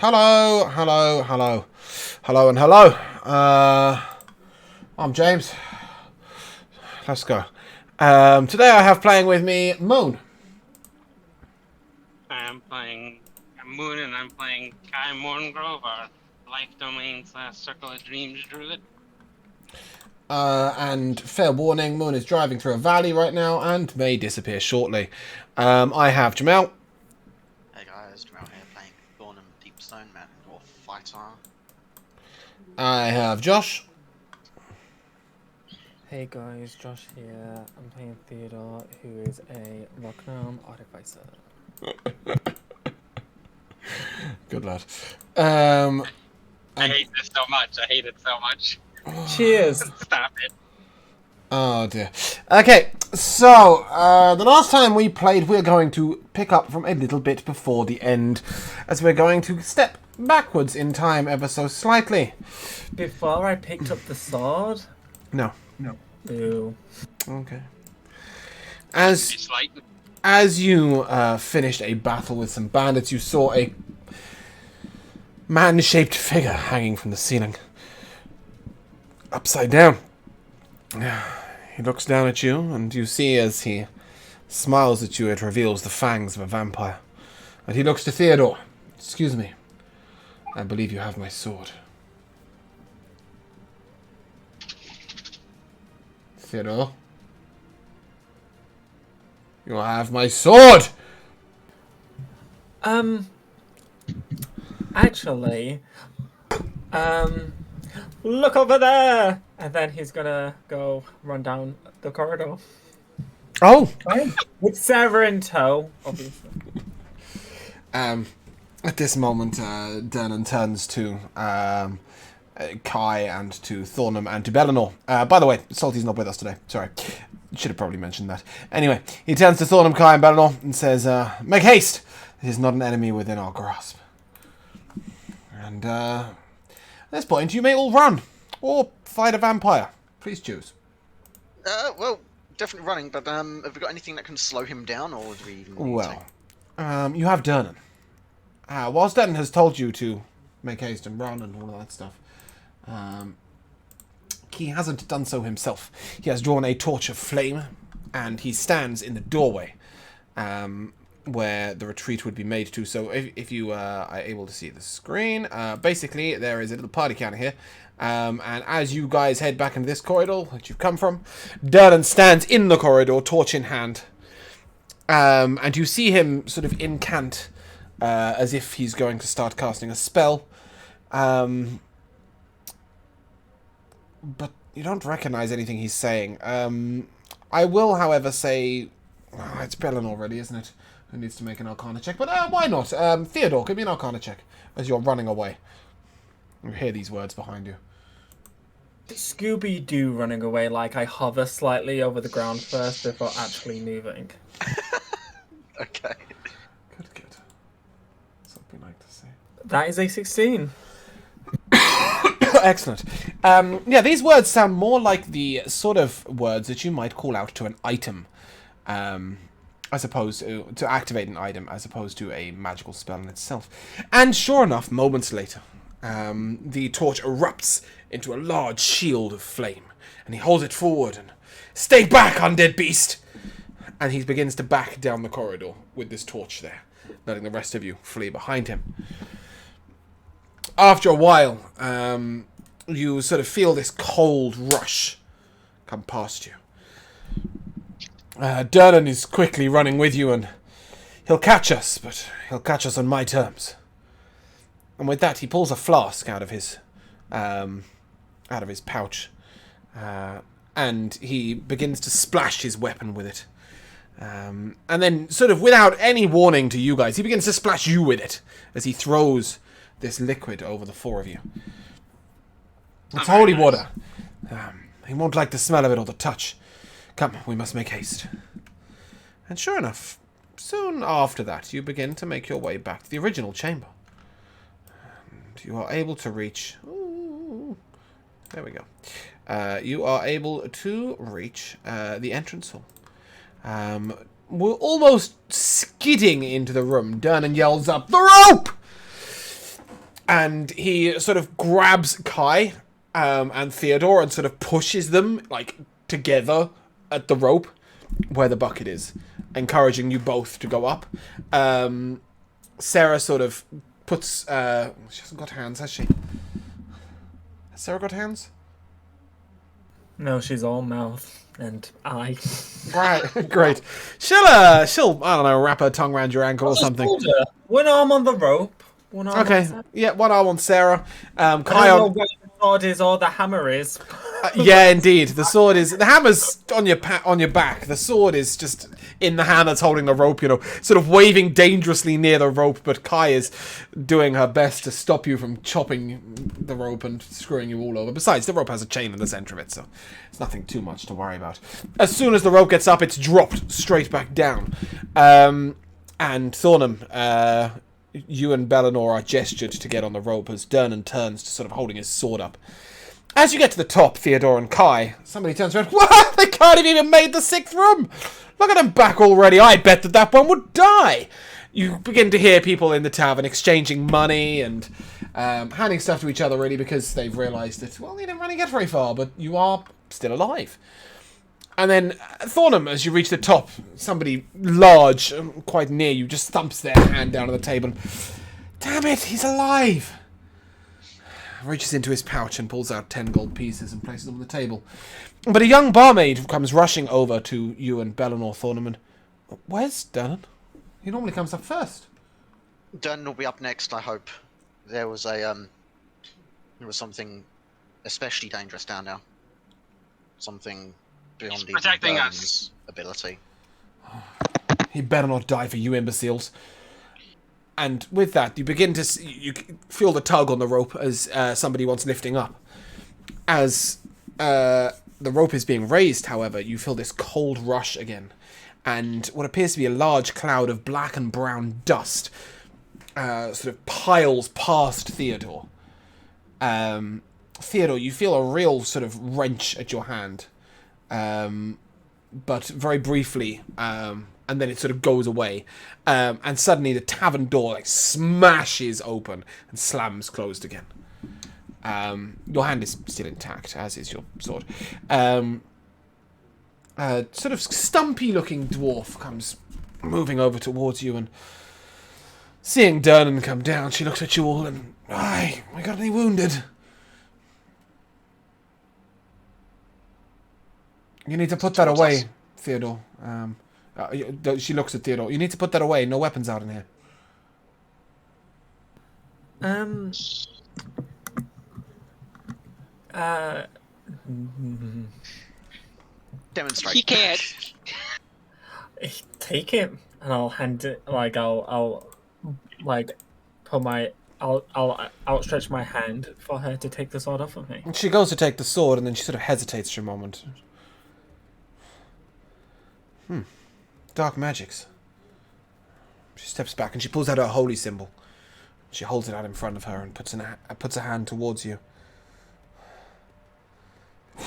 Hello, hello, hello. Hello and hello. I'm James. Let's go. Today I have playing with me Moon. I'm playing Moon and I'm playing Kai Morngrove, our life domain / Circle of Dreams druid. And fair warning, Moon is driving through a valley right now and may disappear shortly. I have Jamel. Hey guys, Jamal here playing Thornham Deepstone Man or Fighter. I have Josh. Hey guys, Josh here. I'm playing Theodore, who is a Rockgnome Artificer. Good lad. I hate this so much. I hate it so much. Cheers! Stop it. Oh dear. Okay, so the last time we played, we're going to pick up from a little bit before the end, as we're going to step backwards in time ever so slightly. Before I picked up the sword? No. Ooh. Okay. It's like As you finished a battle with some bandits, you saw a man-shaped figure hanging from the ceiling, upside down. He looks down at you, and you see as he smiles at you, it reveals the fangs of a vampire. And he looks to Theodore. Excuse me. I believe you have my sword. Theodore? You have my sword! Actually, look over there! And then he's gonna go run down the corridor. Oh! With Sarah in tow, obviously. At this moment, Dernan turns to Kai and to Thornham and to Bellinor. By the way, Salty's not with us today. Sorry. Should have probably mentioned that. Anyway, he turns to Thornham, Kai, and Bellinor and says, make haste! It is not an enemy within our grasp. And at this point, you may all run. Or fight a vampire. Please choose. Well, definitely running, but have we got anything that can slow him down, or do we even need Well, you have Dernan. Whilst Dernan has told you to make haste and run and all of that stuff, he hasn't done so himself. He has drawn a torch of flame, and he stands in the doorway where the retreat would be made to. So if you are able to see the screen, basically there is a little party counter here. And as you guys head back into this corridor that you've come from, Dernan stands in the corridor, torch in hand. And you see him sort of incant as if he's going to start casting a spell. But you don't recognize anything he's saying. I will, however, say... Oh, it's Bellin already, isn't it? Who needs to make an Arcana check? But why not? Theodore, give me an Arcana check as you're running away. You hear these words behind you. Scooby-Doo running away like I hover slightly over the ground first before actually moving. Okay. Good. Something like to say. That is a 16. Excellent. Yeah, these words sound more like the sort of words that you might call out to an item, as opposed to activate an item, as opposed to a magical spell in itself. And sure enough, moments later, the torch erupts into a large shield of flame, and he holds it forward and, "Stay back, undead beast!" And he begins to back down the corridor with this torch there, letting the rest of you flee behind him. After a while, you sort of feel this cold rush come past you. Dernan is quickly running with you, and he'll catch us, but he'll catch us on my terms. And with that, he pulls a flask out of his pouch, and he begins to splash his weapon with it. And then, sort of without any warning to you guys, he begins to splash you with it as he throws this liquid over the four of you. It's holy water. He won't like the smell of it or the touch. Come, we must make haste. And sure enough, soon after that, you begin to make your way back to the original chamber. And you are able to reach... Ooh, there we go. You are able to reach the entrance hall. We're almost skidding into the room. Dernan yells up, "The rope!" And he sort of grabs Kai and Theodore and sort of pushes them like together at the rope where the bucket is, encouraging you both to go up. Sarah sort of puts... she hasn't got hands, has she? Has Sarah got hands? No, she's all mouth and eye. Right, great. She'll, I don't know, wrap her tongue around your ankle or something. One arm on the rope. One arm Okay, on Sarah. yeah, one arm on Sarah. I Kai don't know on... where the sword is or the hammer is. Yeah, indeed. The sword is... The hammer's on your back. The sword is just in the hand that's holding the rope, you know, sort of waving dangerously near the rope, but Kai is doing her best to stop you from chopping the rope and screwing you all over. Besides, the rope has a chain in the center of it, so it's nothing too much to worry about. As soon as the rope gets up, it's dropped straight back down. And Thornham, you and Bellinor are gestured to get on the rope as Dernan turns to sort of holding his sword up. As you get to the top, Theodore and Kai, somebody turns around. What? They can't have even made the 6th room! Look at them back already. I bet that one would die! You begin to hear people in the tavern exchanging money and handing stuff to each other, really, because they've realised that, well, you didn't really get very far, but you are still alive. And then, Thornham, as you reach the top, somebody large, quite near you, just thumps their hand down on the table. Damn it, he's alive! Reaches into his pouch and pulls out 10 gold pieces and places them on the table. But a young barmaid comes rushing over to you and Bellinor Thornham and... Where's Dernan? He normally comes up first. Dernan will be up next, I hope. There was something especially dangerous down there. Something beyond He's even protecting Vern's us. ability. He better not die for you imbeciles. And with that, you begin to you feel the tug on the rope as somebody wants lifting up. As the rope is being raised, however, you feel this cold rush again. And what appears to be a large cloud of black and brown dust sort of piles past Theodore. Theodore, you feel a real sort of wrench at your hand. But very briefly... and then it sort of goes away. And suddenly the tavern door like smashes open and slams closed again. Your hand is still intact, as is your sword. Sort of stumpy-looking dwarf comes moving over towards you, and seeing Dernan come down, she looks at you all and, "Aye, we got any wounded?" You need to put that away, Theodore. She looks at Theodore. You need to put that away. No weapons out in here. Demonstrate. He can't. Take it, and I'll hand it. Like I'll put my. I'll outstretch my hand for her to take the sword off of me. She goes to take the sword, and then she sort of hesitates for a moment. Dark magics. She steps back and she pulls out her holy symbol. She holds it out in front of her and puts a hand towards you.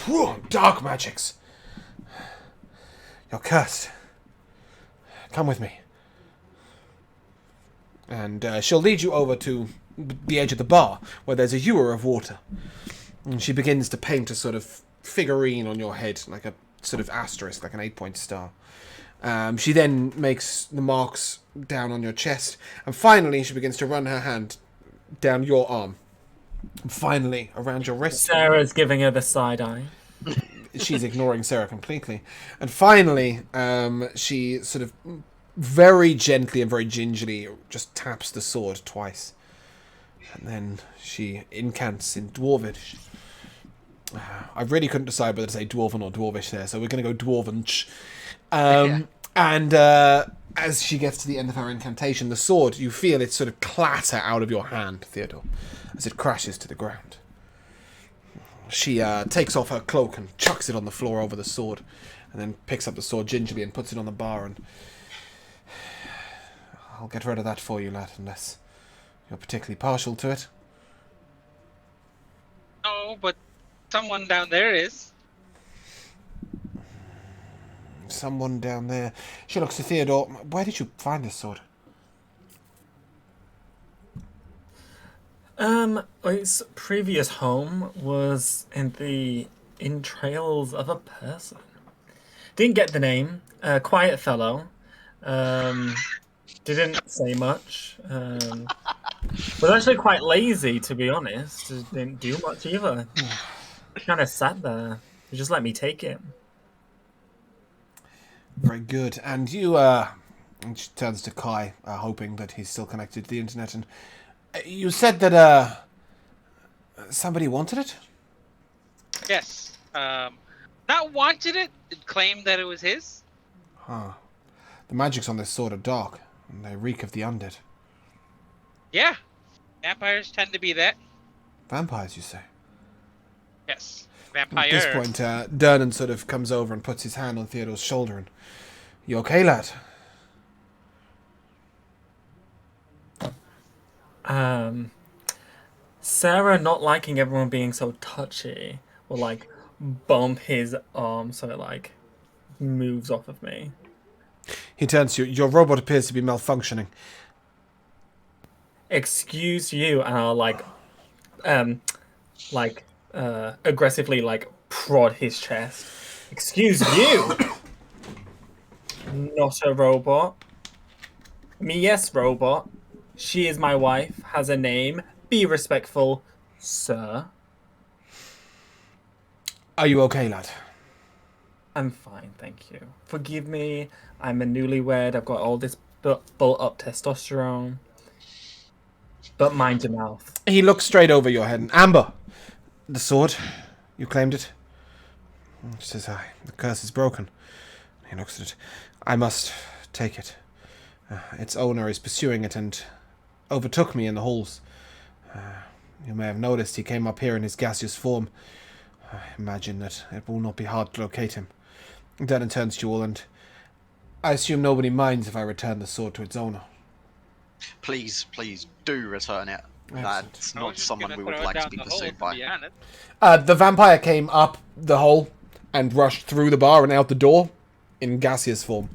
Whew, dark magics. You're cursed. Come with me. And she'll lead you over to the edge of the bar, where there's a ewer of water. And she begins to paint a sort of figurine on your head, like a sort of asterisk, like an 8-point star. She then makes the marks down on your chest, and finally she begins to run her hand down your arm. And finally, around your wrist. Sarah's giving her the side eye. She's ignoring Sarah completely. And finally, she sort of very gently and very gingerly just taps the sword twice. And then she incants in Dwarvish. I really couldn't decide whether to say Dwarven or Dwarvish there, so we're going to go Dwarvench. And as she gets to the end of her incantation, the sword, you feel it sort of clatter out of your hand, Theodore, as it crashes to the ground. She takes off her cloak and chucks it on the floor over the sword, and then picks up the sword gingerly and puts it on the bar, and I'll get rid of that for you, lad, unless you're particularly partial to it. No, but someone down there is. Someone down there. She looks to Theodore. Where did you find this sword? Its previous home was in the entrails of a person. Didn't get the name. Quiet fellow. Um, didn't say much. Was actually quite lazy, to be honest. Just didn't do much either. Kind of sat there. He just let me take it. Very good. And you, and she turns to Kai, hoping that he's still connected to the internet. And you said that somebody wanted it. Yes. Not wanted it. It claimed that it was his. Huh. The magics on this sword are dark, and they reek of the undead. Yeah. Vampires tend to be that. Vampires, you say? Yes. At Vampire. this point, Dernan sort of comes over and puts his hand on Theodore's shoulder. And, you okay, lad? Sarah not liking everyone being so touchy will like bump his arm so it like moves off of me. He turns to you. Your robot appears to be malfunctioning. Excuse you, and I'll aggressively like prod his chest. Excuse you. Not a robot. Me, yes, robot. She is my wife, has a name. Be respectful, sir. Are you okay, lad? I'm fine, thank you. Forgive me, I'm a newlywed, I've got all this built-up testosterone. But mind your mouth. He looks straight over your head. And Amber, the sword, you claimed it. She says, "Aye, the curse is broken." He looks at it. I must take it. Its owner is pursuing it and overtook me in the halls. You may have noticed he came up here in his gaseous form. I imagine that it will not be hard to locate him. Then turns to you all, and I assume nobody minds if I return the sword to its owner. Please do return it. That's not someone we would like to be pursued by. The vampire came up the hole and rushed through the bar and out the door in gaseous form.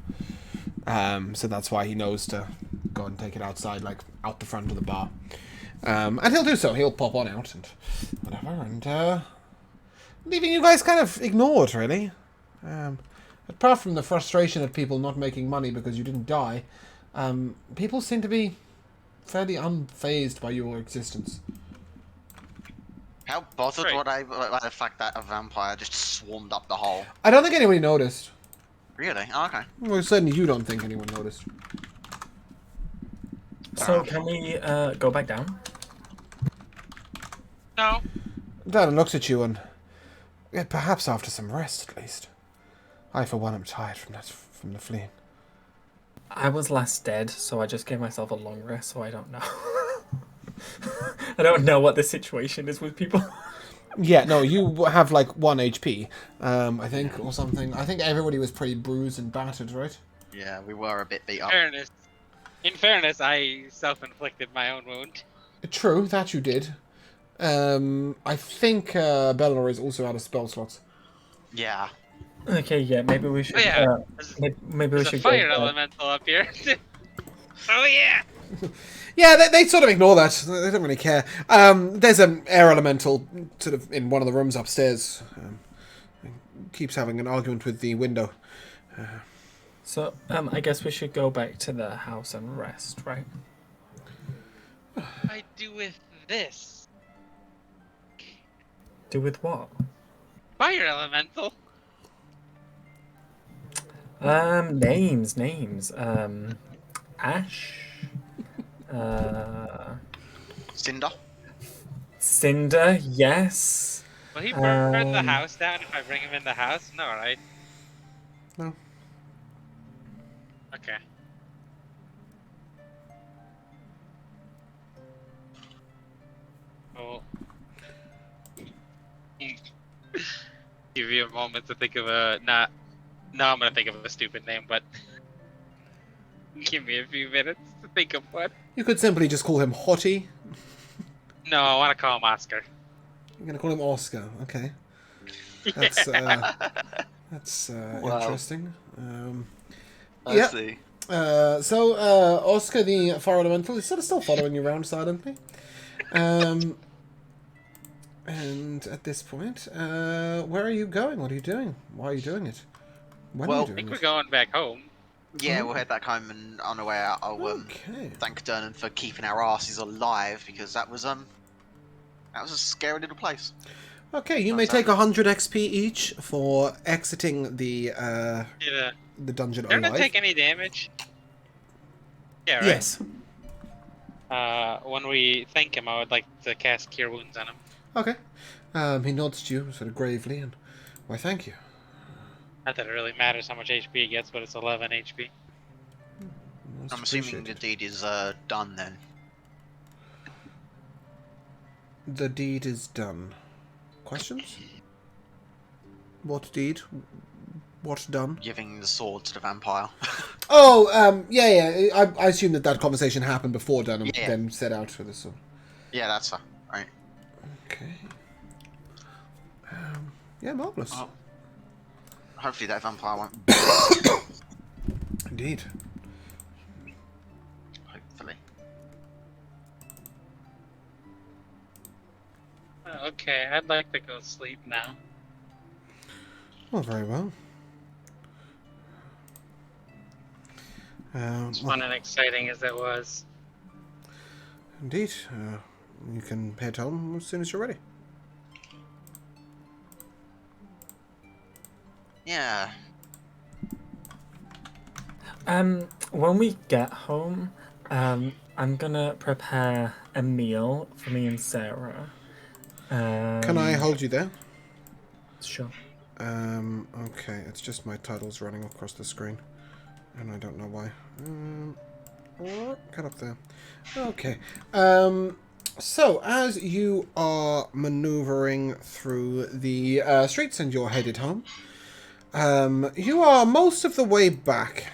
So that's why he knows to go and take it outside, like out the front of the bar. And he'll do so. He'll pop on out and whatever, and leaving you guys kind of ignored, really. Apart from the frustration of people not making money because you didn't die, people seem to be fairly unfazed by your existence. How bothered were I by the fact that a vampire just swarmed up the hole? I don't think anybody noticed. Really? Oh, okay. Well, certainly you don't think anyone noticed. So can we go back down? No. Dan looks at you and perhaps after some rest, at least. I, for one, am tired from the fleeing. I was last dead, so I just gave myself a long rest, so I don't know. I don't know what the situation is with people. Yeah, no, you have like 1 HP, I think, or something. I think everybody was pretty bruised and battered, right? Yeah, we were a bit beat up. In fairness, I self-inflicted my own wound. True, that you did. I think Bellinor is also out of spell slots. Yeah. Okay, yeah, maybe we should. Oh, yeah. Maybe we There's a should fire go. elemental up here. Oh yeah. Yeah, they sort of ignore that. They don't really care. There's an air elemental sort of in one of the rooms upstairs. Keeps having an argument with the window. So, I guess we should go back to the house and rest, right? I do with this Do with what? fire elemental. Names. Ash. Cinder? Cinder, yes. Will he burn the house down if I bring him in the house? No, right? No. Okay. Oh. Give you a moment to think of a no, I'm gonna think of a stupid name, but give me a few minutes to think of one. You could simply just call him Hottie. No, I want to call him Oscar. You're going to call him Oscar. Okay. That's interesting. I see. So Oscar, the fire elemental, is sort of still following you around silently. And at this point, where are you going? What are you doing? Why are you doing it? When are Well, you I doing think we're it? going back home. Yeah, we'll head back home, and on the way out, I'll Okay. thank Dernan for keeping our asses alive, because that was a scary little place. Okay, you Oh, may sorry. take 100 XP each for exiting Yeah. the dungeon They're not alive. take any damage. Yeah, right. Yes. When we thank him, I would like to cast Cure Wounds on him. Okay. He nods to you sort of gravely and, why, thank you. Not that it really matters how much HP he gets, but it's 11 HP. Most I'm assuming the appreciated. deed is done then. The deed is done. Questions? What deed? What done? Giving the sword to the vampire. Oh, yeah. I assume that conversation happened before Dunham Yeah. then set out for this. So. Yeah, that's right. Okay. Yeah, marvelous. Oh. Hopefully that vampire won't. Indeed. Hopefully. Okay, I'd like to go sleep now. Well, very well. As fun and exciting as it was. Indeed. You can head home as soon as you're ready. Yeah. When we get home, I'm gonna prepare a meal for me and Sarah. Can I hold you there? Sure. Okay, it's just my titles running across the screen. And I don't know why. Get up there. Okay. So, as you are maneuvering through the streets and you're headed home, you are most of the way back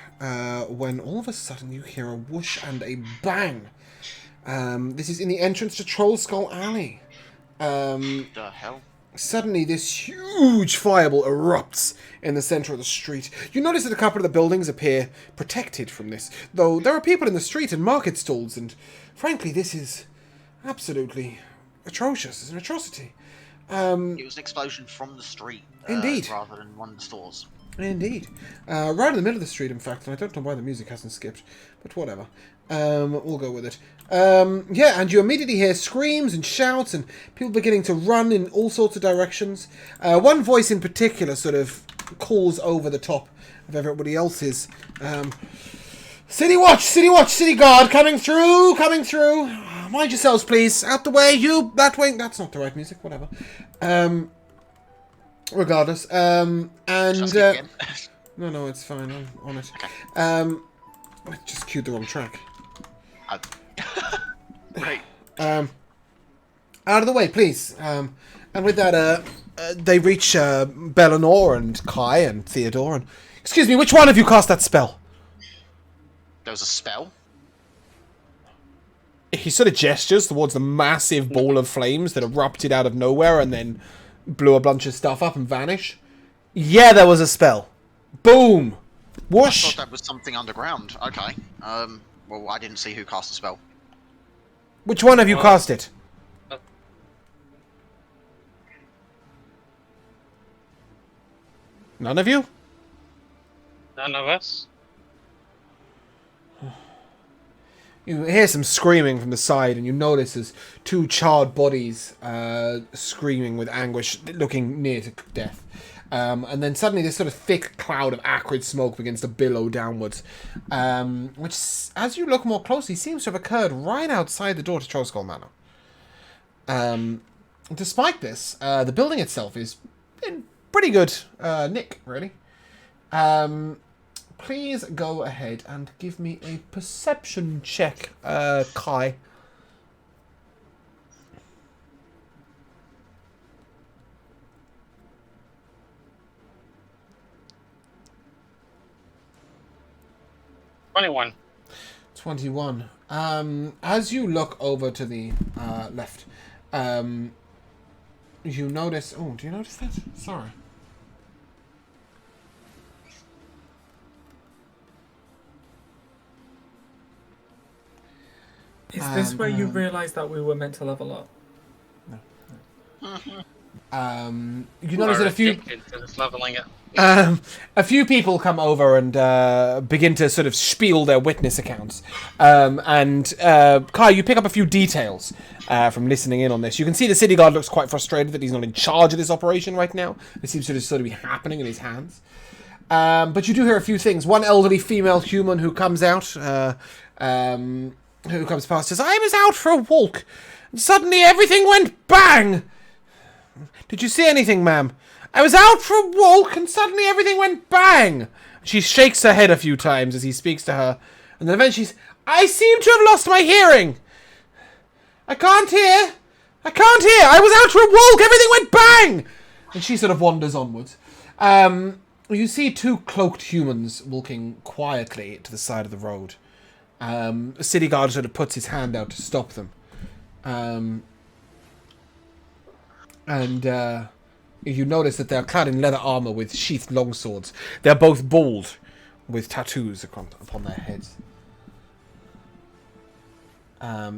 when all of a sudden you hear a whoosh and a bang. This is in the entrance to Troll Skull Alley. The hell? Suddenly, this huge fireball erupts in the center of the street. You notice that a couple of the buildings appear protected from this, though there are people in the street and market stalls, and frankly, this is absolutely atrocious. It's an atrocity. It was an explosion from the street. Indeed. Rather than one of the stores. Indeed. Right in the middle of the street, in fact, and I don't know why the music hasn't skipped, but whatever. We'll go with it. Yeah, and you immediately hear screams and shouts and people beginning to run in all sorts of directions. One voice in particular sort of calls over the top of everybody else's. City Watch, City Guard, coming through. Mind yourselves, please. Out the way, you, that way. That's not the right music, whatever. Regardless, and no, it's fine. I'm on it. Okay. I just queued the wrong track. Great. Out of the way, please. And with that, they reach Bellinor and Kai and Theodore. And excuse me, which one of you cast that spell? There was a spell. He sort of gestures towards the massive ball of flames that erupted out of nowhere and then blew a bunch of stuff up and vanished. Yeah, there was a spell. Boom. I Whoosh. thought that was something underground. Okay. Well, I didn't see who cast the spell. Which one of you cast it? None of you? None of us? You hear some screaming from the side, and you notice as two charred bodies screaming with anguish, looking near to death. And then suddenly this sort of thick cloud of acrid smoke begins to billow downwards, which, as you look more closely, seems to have occurred right outside the door to Trollskull Manor. Despite this, the building itself is in pretty good nick, really. Please go ahead and give me a perception check, Kai. $21. 21. As you look over to the left, you notice... Oh, do you notice that? Sorry. Is this where you realised that we were meant to level up? You notice that a few addicted to this leveling up. a few people come over and begin to sort of spiel their witness accounts. Kai, you pick up a few details from listening in on this. You can see the city guard looks quite frustrated that he's not in charge of this operation right now. It seems to sort of be happening in his hands. But you do hear a few things. One elderly female human who comes out, who comes past, says, "I was out for a walk, and suddenly everything went bang! Did you see anything, ma'am? I was out for a walk, and suddenly everything went bang!" She shakes her head a few times as he speaks to her, and then eventually she's, "I seem to have lost my hearing! I can't hear! I was out for a walk, everything went bang!" And she sort of wanders onwards. You see two cloaked humans walking quietly to the side of the road. A city guard sort of puts his hand out to stop them. You notice that they're clad in leather armor with sheathed longswords. They're both bald, with tattoos upon their heads.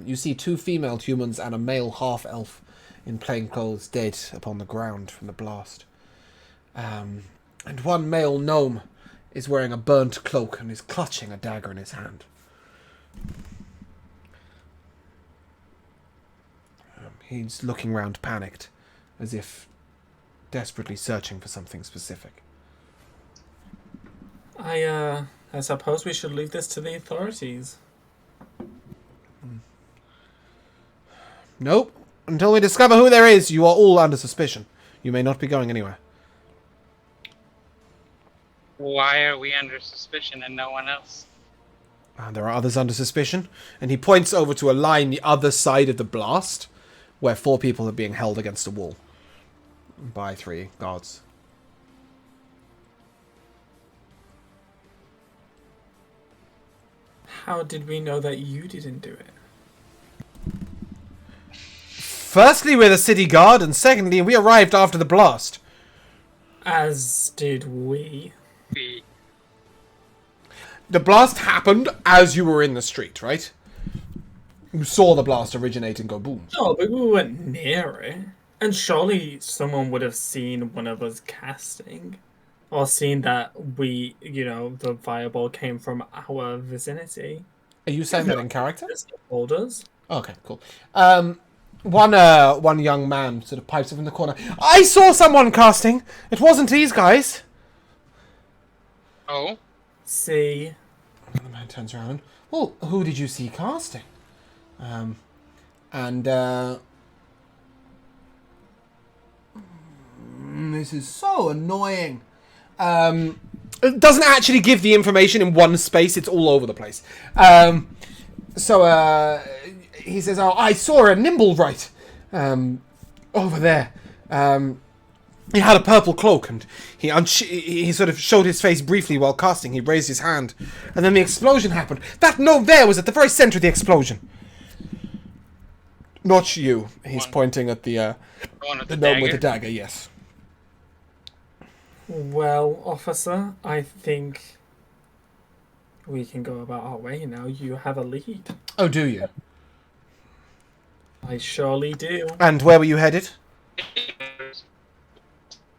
You see two female humans and a male half-elf in plain clothes dead upon the ground from the blast. And one male gnome is wearing a burnt cloak and is clutching a dagger in his hand. He's looking round panicked, as if desperately searching for something specific. I suppose we should leave this to the authorities. Nope. Until we discover who there is, you are all under suspicion. You may not be going anywhere. Why are we under suspicion and no one else? There are others under suspicion. And he points over to a line the other side of the blast, where 4 people are being held against a wall by 3 guards. How did we know that you didn't do it? Firstly, we're the city guard, and secondly, we arrived after the blast. As did we. The blast happened as you were in the street, right? You saw the blast originate and go boom. No, but we weren't near it. And surely someone would have seen one of us casting. Or seen that we, the fireball came from our vicinity. Are you saying that in character? Holders. Okay, cool. One young man sort of pipes up in the corner. "I saw someone casting! It wasn't these guys!" Oh? See? And the man turns around. "Well, who did you see casting?" This is so annoying. It doesn't actually give the information in one space. It's all over the place. He says, "Oh, I saw a Nimblewright over there. He had a purple cloak, and he sort of showed his face briefly while casting. He raised his hand, and then the explosion happened. That gnome there was at the very center of the explosion." Not you. He's pointing at the gnome with the dagger, yes. Well, officer, I think we can go about our way now. You have a lead. Oh, do you? I surely do. And where were you headed?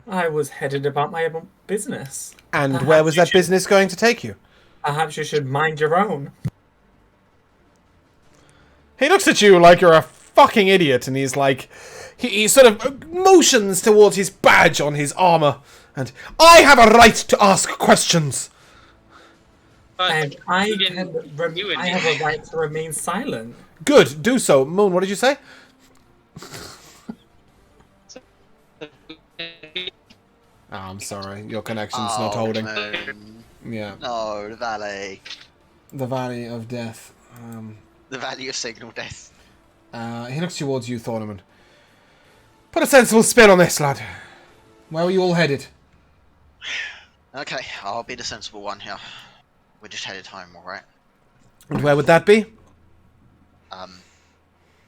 I was headed about my own business. And Perhaps where was that business going to take you? Perhaps you should mind your own. He looks at you like you're a fucking idiot, and he's like... He sort of motions towards his badge on his armor, and "I have a right to ask questions." And I have a right to remain silent. Good, do so. Moon, what did you say? I'm sorry, your connection's not holding. Moon. Yeah. No, the valley. The Valley of Death. The valley of signal death. He looks towards you, Thorneman. "Put a sensible spin on this, lad. Where were you all headed?" Okay, I'll be the sensible one here. We're just headed home, alright? And where would that be?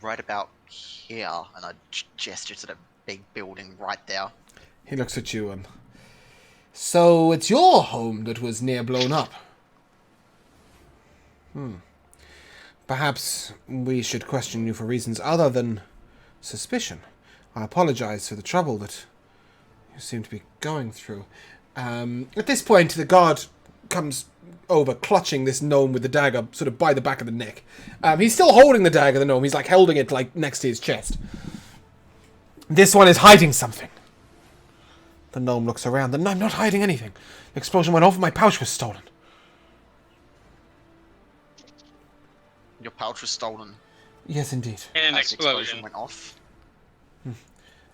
Right about here, and I gesture to the big building right there. He looks at you and... "So it's your home that was near blown up?" Perhaps we should question you for reasons other than suspicion. I apologize for the trouble that you seem to be going through. At this point, the guard comes over, clutching this gnome with the dagger, sort of by the back of the neck. He's still holding the dagger, the gnome. He's like holding it like next to his chest. This one is hiding something. The gnome looks around. I'm not hiding anything. The explosion went off and my pouch was stolen. Your pouch was stolen. Yes, indeed. In an As the explosion. went off.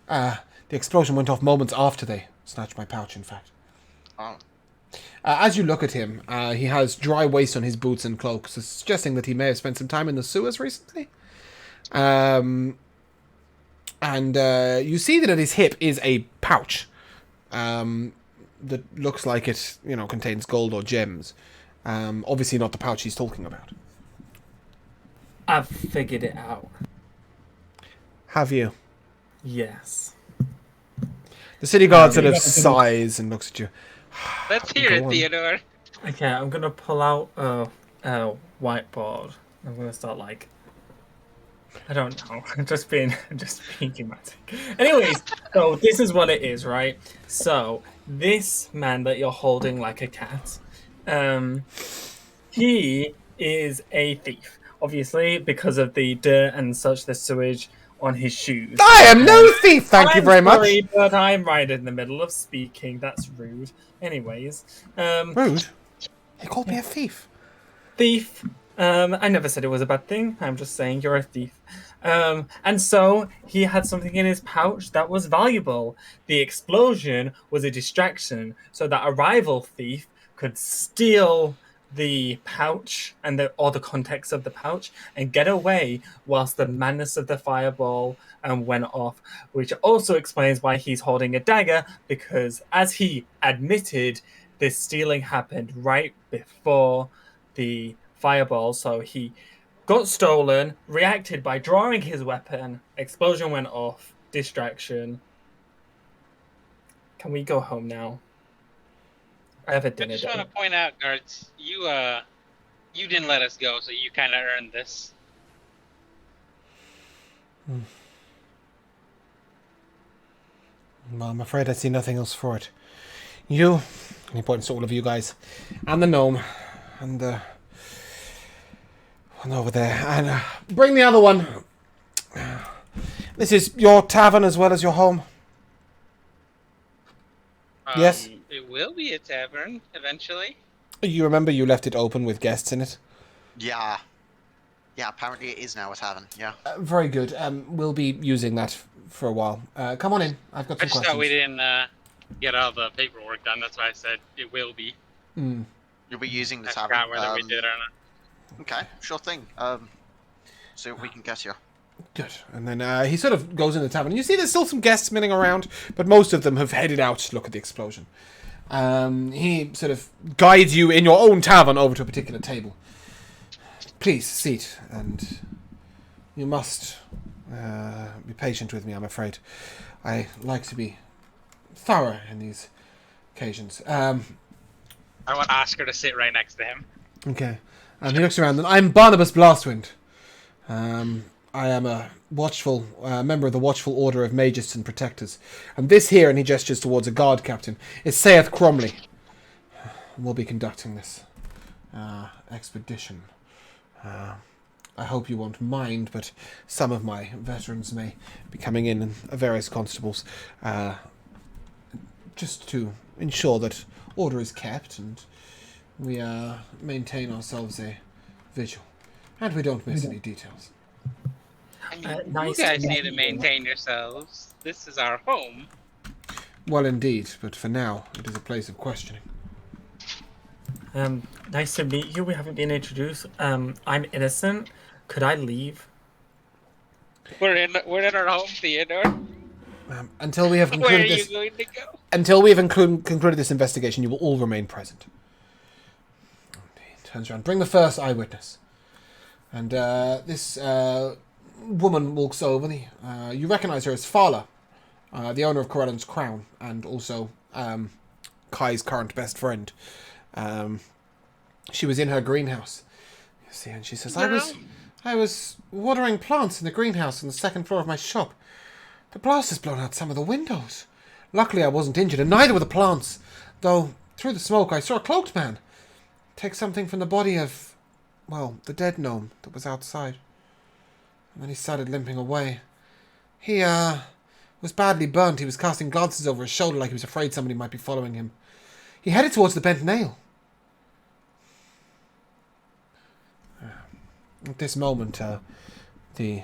The explosion went off moments after they snatched my pouch, in fact. Oh. As you look at him, he has dry waste on his boots and cloak, so suggesting that he may have spent some time in the sewers recently. And you see that at his hip is a pouch that looks like it, contains gold or gems. Obviously not the pouch he's talking about. I've figured it out. Have you? Yes. The city guard sort of sighs and looks at you. Let's hear it, Go on. Theodore. Okay, I'm gonna pull out a whiteboard. I'm gonna start I don't know. I'm just being dramatic. Anyways, so this is what it is, right? So this man that you're holding like a cat, he is a thief. Obviously, because of the dirt and such, the sewage on his shoes. I am no thief, thank you very much. Sorry, but I'm right in the middle of speaking. That's rude. Anyways, Rude? He called me a thief. thief. I never said it was a bad thing. I'm just saying you're a thief. And so he had something in his pouch that was valuable. The explosion was a distraction so that a rival thief could steal the pouch and all the contents of the pouch and get away whilst the madness of the fireball went off, which also explains why he's holding a dagger, because as he admitted, this stealing happened right before the fireball, so he got stolen, reacted by drawing his weapon, explosion went off, distraction. Can we go home now? I have a I dinner just date. want to point out, guards, you didn't let us go, so you kind of earned this. Well, I'm afraid I see nothing else for it. You, and he points to all of you guys, and the gnome, and the one over there, and bring the other one. This is your tavern as well as your home. Yes. It will be a tavern eventually. You remember you left it open with guests in it? Yeah. Yeah, apparently it is now a tavern. Yeah. Very good. We'll be using that for a while. Come on in. I've got I some just thought questions. we didn't get all the paperwork done. That's why I said it will be. You'll be using the I tavern. forgot whether we did or not. Okay, sure thing. See what we can get you. Good. And then he sort of goes in the tavern. You see there's still some guests milling around, but most of them have headed out to look at the explosion. He sort of guides you in your own tavern over to a particular table. Please, seat, and you must be patient with me, I'm afraid. I like to be thorough in these occasions. I want Oscar to sit right next to him. Okay. And he looks around, and I'm Barnabas Blastwind. I am a watchful member of the Watchful Order of Magus and Protectors. And this here, and he gestures towards a guard captain, is Saith Cromley. We'll be conducting this expedition. I hope you won't mind, but some of my veterans may be coming in, and various constables, just to ensure that order is kept and we maintain ourselves a vigil, and we don't miss any details. I mean, Nice you guys to need meet to you. maintain yourselves. This is our home. Well, indeed, but for now, it is a place of questioning. Nice to meet you. We haven't been introduced. I'm innocent. Could I leave? We're in our home, Theodore. Until we have Where are concluded you this, going to go? until we have concluded this investigation, you will all remain present. He turns around. Bring the first eyewitness. And this woman walks over. You recognize her as Fala, the owner of Corellan's Crown, and also Kai's current best friend. She was in her greenhouse See, and she says, Well. I was watering plants in the greenhouse on the second floor of my shop. The blast has blown out some of the windows. Luckily, I wasn't injured, and neither were the plants. Though, through the smoke, I saw a cloaked man take something from the body of, well, the dead gnome that was outside. And then he started limping away. He, was badly burnt. He was casting glances over his shoulder like he was afraid somebody might be following him. He headed towards the bent nail. At this moment, the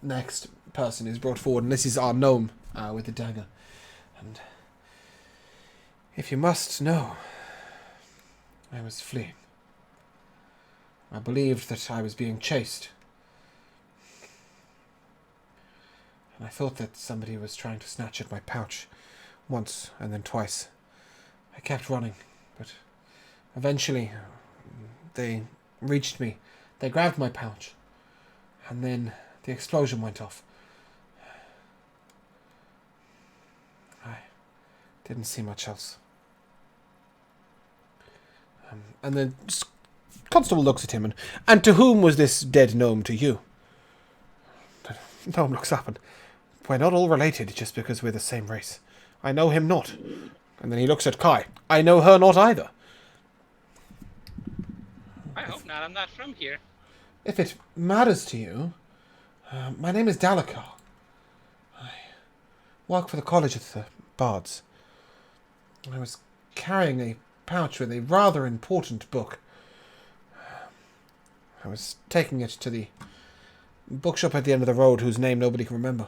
next person is brought forward, and this is our gnome with the dagger. And if you must know, I was fleeing. I believed that I was being chased. And I thought that somebody was trying to snatch at my pouch once and then twice. I kept running, but eventually they reached me. They grabbed my pouch, and then the explosion went off. I didn't see much else. And the constable looks at him, and to whom was this dead gnome to you? The gnome looks up, and we're not all related just because we're the same race. I know him not. And then he looks at Kai. I know her not either. I hope not. I'm not from here. If it matters to you, my name is Dalakar. I work for the College of the Bards. I was carrying a pouch with a rather important book. I was taking it to the bookshop at the end of the road whose name nobody can remember.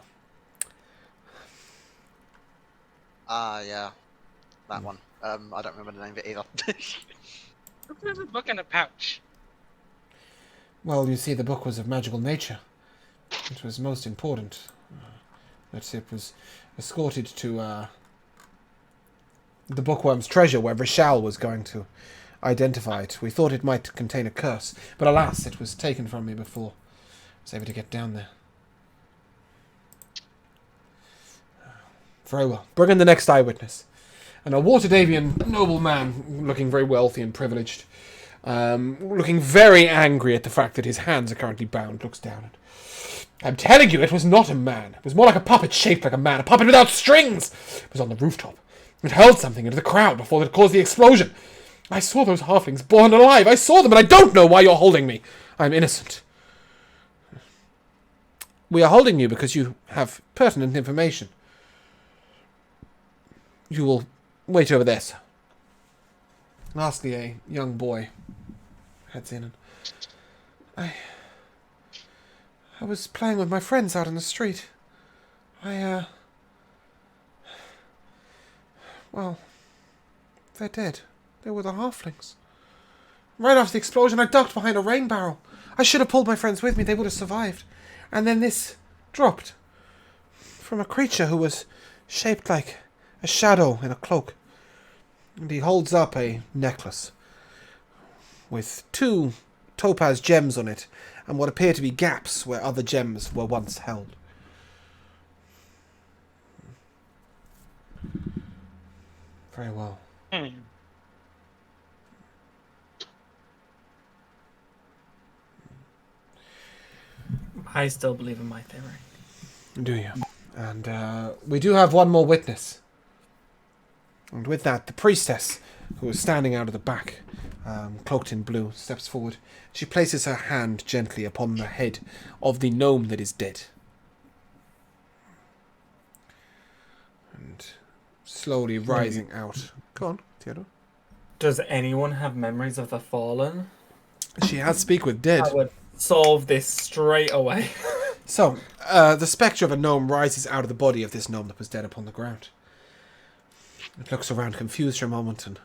Yeah. That one. I don't remember the name of it either. There's a book in a pouch. Well, you see, the book was of magical nature. It was most important that it was escorted to the bookworm's treasure, where Vishal was going to identify it. We thought it might contain a curse, but alas, it was taken from me before I was able to get down there. Very well. Bring in the next eyewitness. And a Waterdavian nobleman, looking very wealthy and privileged, looking very angry at the fact that his hands are currently bound, looks down. I'm telling you, it was not a man. It was more like a puppet shaped like a man, a puppet without strings. It was on the rooftop. It hurled something into the crowd before it caused the explosion. I saw those halflings born alive. I saw them, and I don't know why you're holding me. I'm innocent. We are holding you because you have pertinent information. You will wait over there, sir. Lastly, a young boy heads in, and I was playing with my friends out in the street. Well, they're dead. They were the halflings. Right after the explosion, I ducked behind a rain barrel. I should have pulled my friends with me. They would have survived. And then this dropped from a creature who was shaped like a shadow in a cloak. And he holds up a necklace with 2 topaz gems on it and what appear to be gaps where other gems were once held. Very well. I still believe in my theory. Do you? And we do have one more witness. And with that, the priestess, who is standing out of the back, cloaked in blue, steps forward. She places her hand gently upon the head of the gnome that is dead. And slowly rising out. Go on, Theodore. Does anyone have memories of the fallen? She has speak with dead. I would solve this straight away. So, the spectre of a gnome rises out of the body of this gnome that was dead upon the ground. It looks around confused for a moment and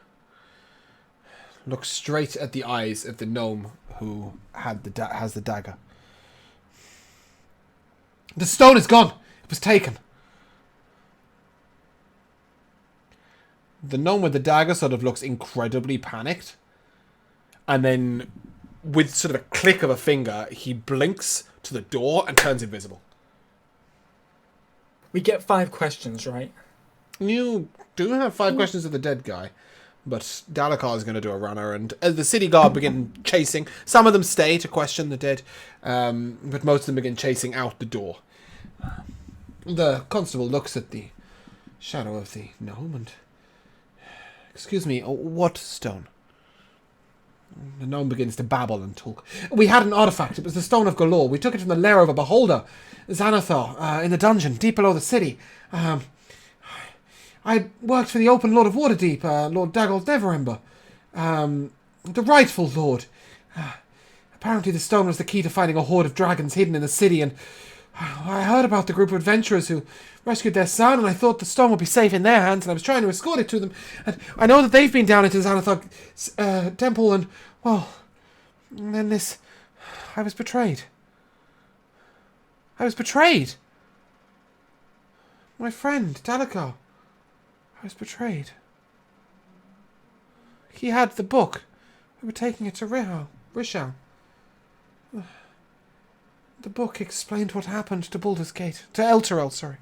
looks straight at the eyes of the gnome who has the dagger. The stone is gone! It was taken! The gnome with the dagger sort of looks incredibly panicked. And then, with sort of a click of a finger, he blinks to the door and turns invisible. We get 5 questions, right? You do have 5 questions of the dead guy, but Dalakar is going to do a runner, and as the city guard begin chasing, some of them stay to question the dead, but most of them begin chasing out the door. The constable looks at the shadow of the gnome and... Excuse me, what stone? The gnome begins to babble and talk. We had an artifact. It was the Stone of Galore. We took it from the lair of a beholder, Xanathar, in the dungeon, deep below the city. I worked for the Open Lord of Waterdeep, Lord Daggold Neverember. The rightful lord. Apparently the stone was the key to finding a horde of dragons hidden in the city, and I heard about the group of adventurers who rescued their son, and I thought the stone would be safe in their hands, and I was trying to escort it to them. And I know that they've been down into the Xanathar temple, and, well, and then this... I was betrayed. I was betrayed. My friend, Dalakar. I was betrayed. He had the book. We were taking it to Rishal. The book explained what happened to Baldur's Gate. To Elturel, sorry.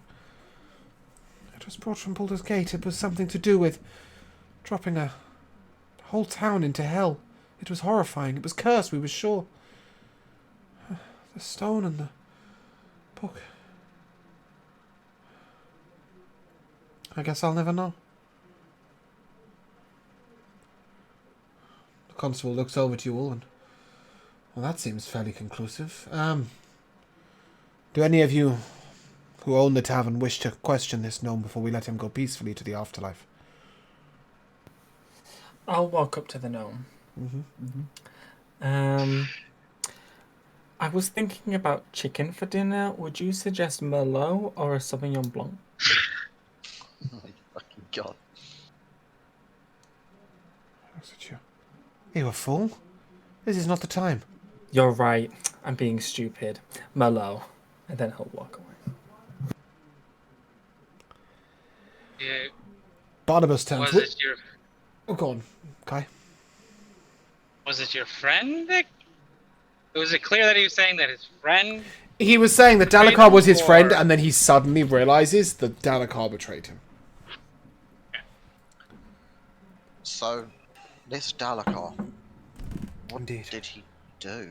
It was brought from Baldur's Gate. It was something to do with dropping a whole town into hell. It was horrifying. It was cursed, we were sure. The stone and the book. I guess I'll never know. The constable looks over to you all and... Well, that seems fairly conclusive. Do any of you who own the tavern wish to question this gnome before we let him go peacefully to the afterlife? I'll walk up to the gnome. I was thinking about chicken for dinner. Would you suggest Merlot or a Sauvignon Blanc? Oh my fucking god. Looks at you. You a fool? This is not the time. You're right. I'm being stupid. Merlot. And then he'll walk away. Yeah. Barnabas turns... Was it your Oh, go on, Kai. Was it your friend? Was it clear that he was saying that his friend? He was saying that Dalakar was his friend, and then he suddenly realizes that Dalakar betrayed him. So, this Dalakar, what Indeed. did he do?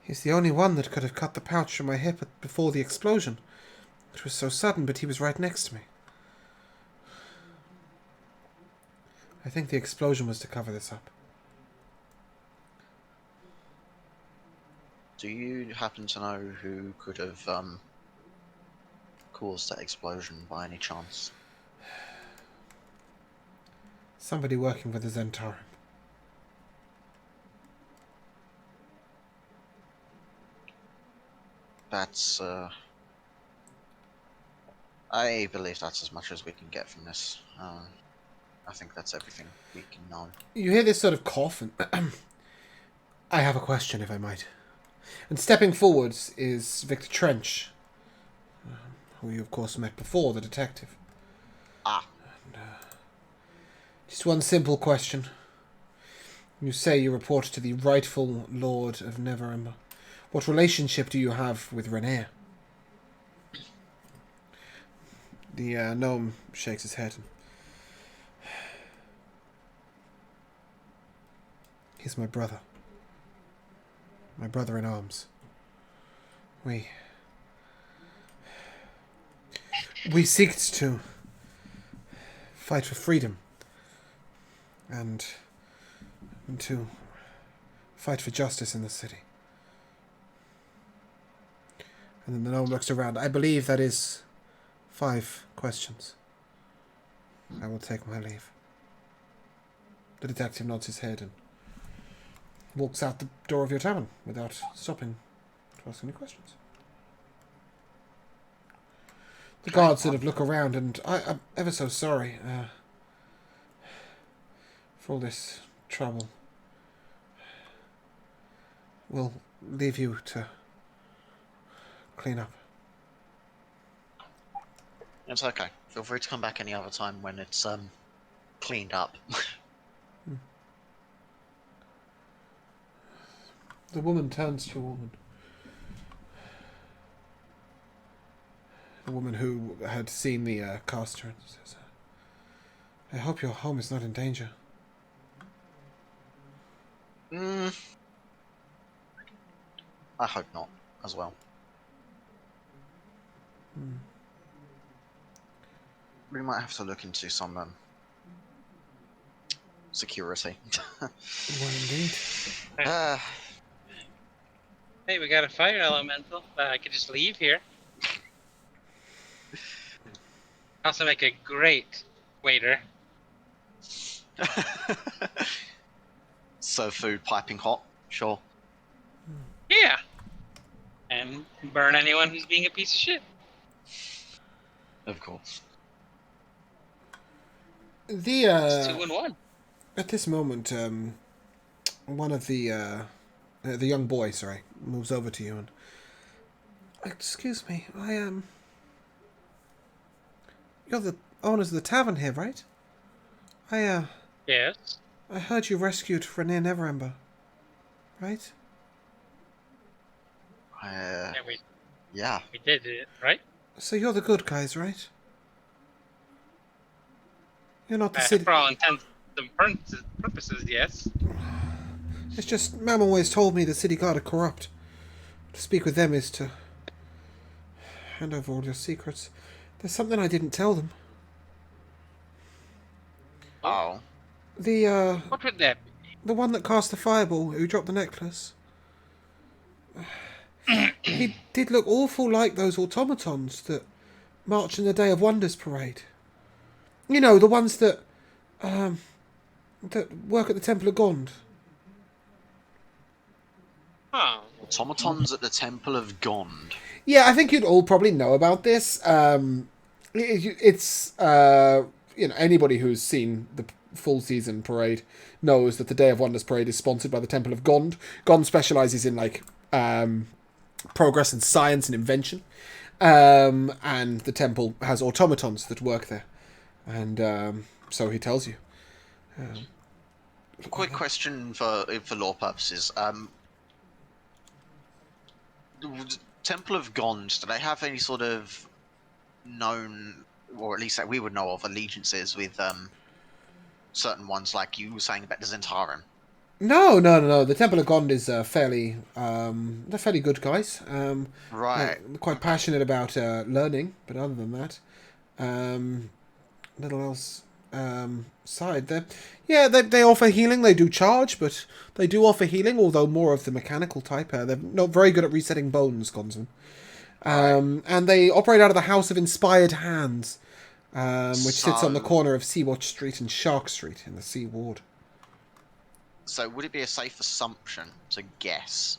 He's the only one that could have cut the pouch from my hip before the explosion. It was so sudden, but he was right next to me. I think the explosion was to cover this up. Do you happen to know who could have caused that explosion by any chance? Somebody working for the Zentarum. That's, I believe that's as much as we can get from this. I think that's everything we can know. You hear this sort of cough, and I have a question, if I might. And stepping forwards is Victor Trench, who you of course met before, the detective. Ah. And, just one simple question. You say you report to the rightful Lord of Neverember. What relationship do you have with Renair? The gnome shakes his head. He's my brother. My brother in arms. We seek to fight for freedom. And to fight for justice in the city. And then the gnome looks around. I believe that is 5 questions. I will take my leave. The detective nods his head and walks out the door of your tavern without stopping to ask any questions. The guards sort of look around, and I'm ever so sorry for all this trouble. We'll leave you to clean up. It's okay. Feel free to come back any other time when it's cleaned up. The woman turns to a woman. The woman who had seen the caster and says, I hope your home is not in danger. I hope not, as well. We might have to look into some security. Well, indeed. uh, Hey, we got a fire elemental. I could just leave here. Also make a great waiter. Serve food piping hot, sure. Yeah. And burn anyone who's being a piece of shit. Of course. It's 2 in 1. At this moment, one of the young boy, sorry, moves over to you and, excuse me, you're the owners of the tavern here, right? Yes. I heard you rescued Renee Neverember, right? Yeah, Yeah. we did it, right? So you're the good guys, right? You're not the city. For all intents and purposes, yes. It's just, Mam always told me the city guard are corrupt. To speak with them is to hand over all your secrets. There's something I didn't tell them. Oh. What would that be? The one that cast the fireball, who dropped the necklace. He did look awful like those automatons that march in the Day of Wonders parade. You know, the ones that work at the Temple of Gond. Oh. Automatons at the Temple of Gond. Yeah, I think you'd all probably know about this. It's anybody who's seen the full season parade knows that the Day of Wonders parade is sponsored by the Temple of Gond. Gond specializes in progress in science and invention, and the temple has automatons that work there, and so he tells you. Quick question for law purposes. The Temple of Gond, do they have any sort of known, or at least that we would know of, allegiances with certain ones, like you were saying about the Zentarum? No. The Temple of Gond is they're fairly good guys. Right. They're quite passionate about learning, but other than that, little else side. They offer healing. They do charge, but they do offer healing, although more of the mechanical type. They're not very good at resetting bones, Gonzman. And they operate out of the House of Inspired Hands, which sits on the corner of Sea-Watch Street and Shark Street in the Sea Ward. So would it be a safe assumption to guess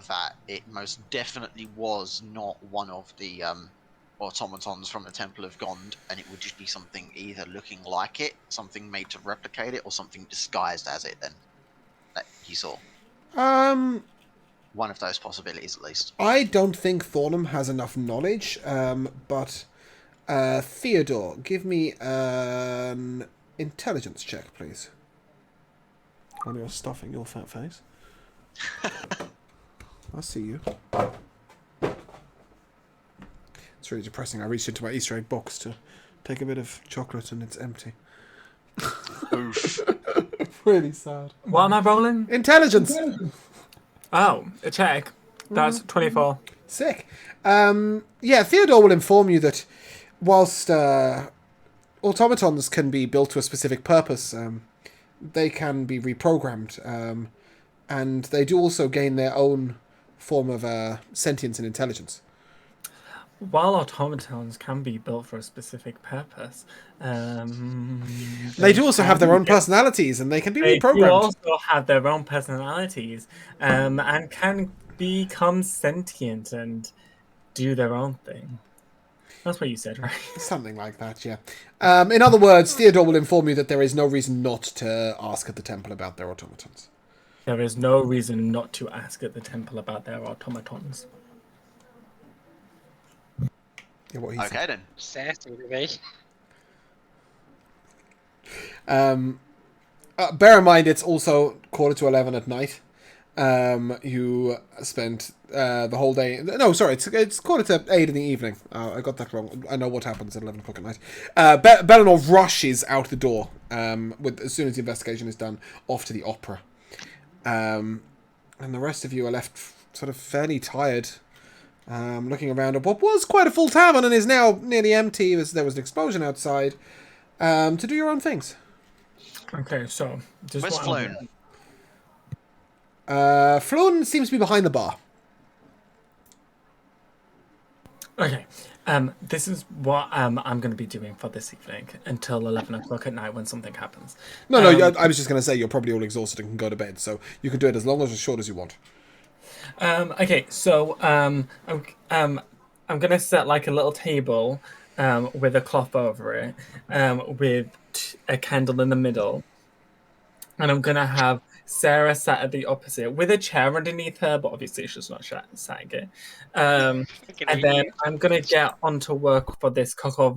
that it most definitely was not one of the automatons from the Temple of Gond, and it would just be something either looking like it, something made to replicate it, or something disguised as it then, that you saw? One of those possibilities, at least. I don't think Thornham has enough knowledge, but Theodore, give me an intelligence check, please. While you're stuffing your fat face. I see you. It's really depressing. I reached into my Easter egg box to take a bit of chocolate and it's empty. Oof. Really sad. What am I rolling? Intelligence! Oh, a check. That's 24. Sick. Theodore will inform you that whilst automatons can be built to a specific purpose, they can be reprogrammed, and they do also gain their own form of sentience and intelligence. While automatons can be built for a specific purpose, they do also have their own personalities, and they can be they reprogrammed. do also have their own personalities, and can become sentient and do their own thing. That's what you said, right? Something like that, yeah. In other words, Theodore will inform you that there is no reason not to ask at the temple about their automatons. There is no reason not to ask at the temple about their automatons. Yeah, what he Okay said. then. Sassy today. Bear in mind, it's also 10:45 at night. You spent the whole day. No, sorry, it's quarter to 8 in the evening. I got that wrong. I know what happens at 11 o'clock at night. Belenor rushes out the door as soon as the investigation is done, off to the opera. And the rest of you are left sort of fairly tired, looking around at what was quite a full tavern and is now nearly empty as there was an explosion outside, to do your own things. Okay, so just Where's what I'm Floan? Floan seems to be behind the bar. Okay. This is what I'm going to be doing for this evening until 11 o'clock at night when something happens. No, I was just going to say you're probably all exhausted and can go to bed, so you can do it as long or as short as you want. Okay, so I'm going to set like a little table with a cloth over it, with a candle in the middle, and I'm going to have Sarah sat at the opposite with a chair underneath her, but obviously she's not sat again. And then I'm going to get onto work for this coq au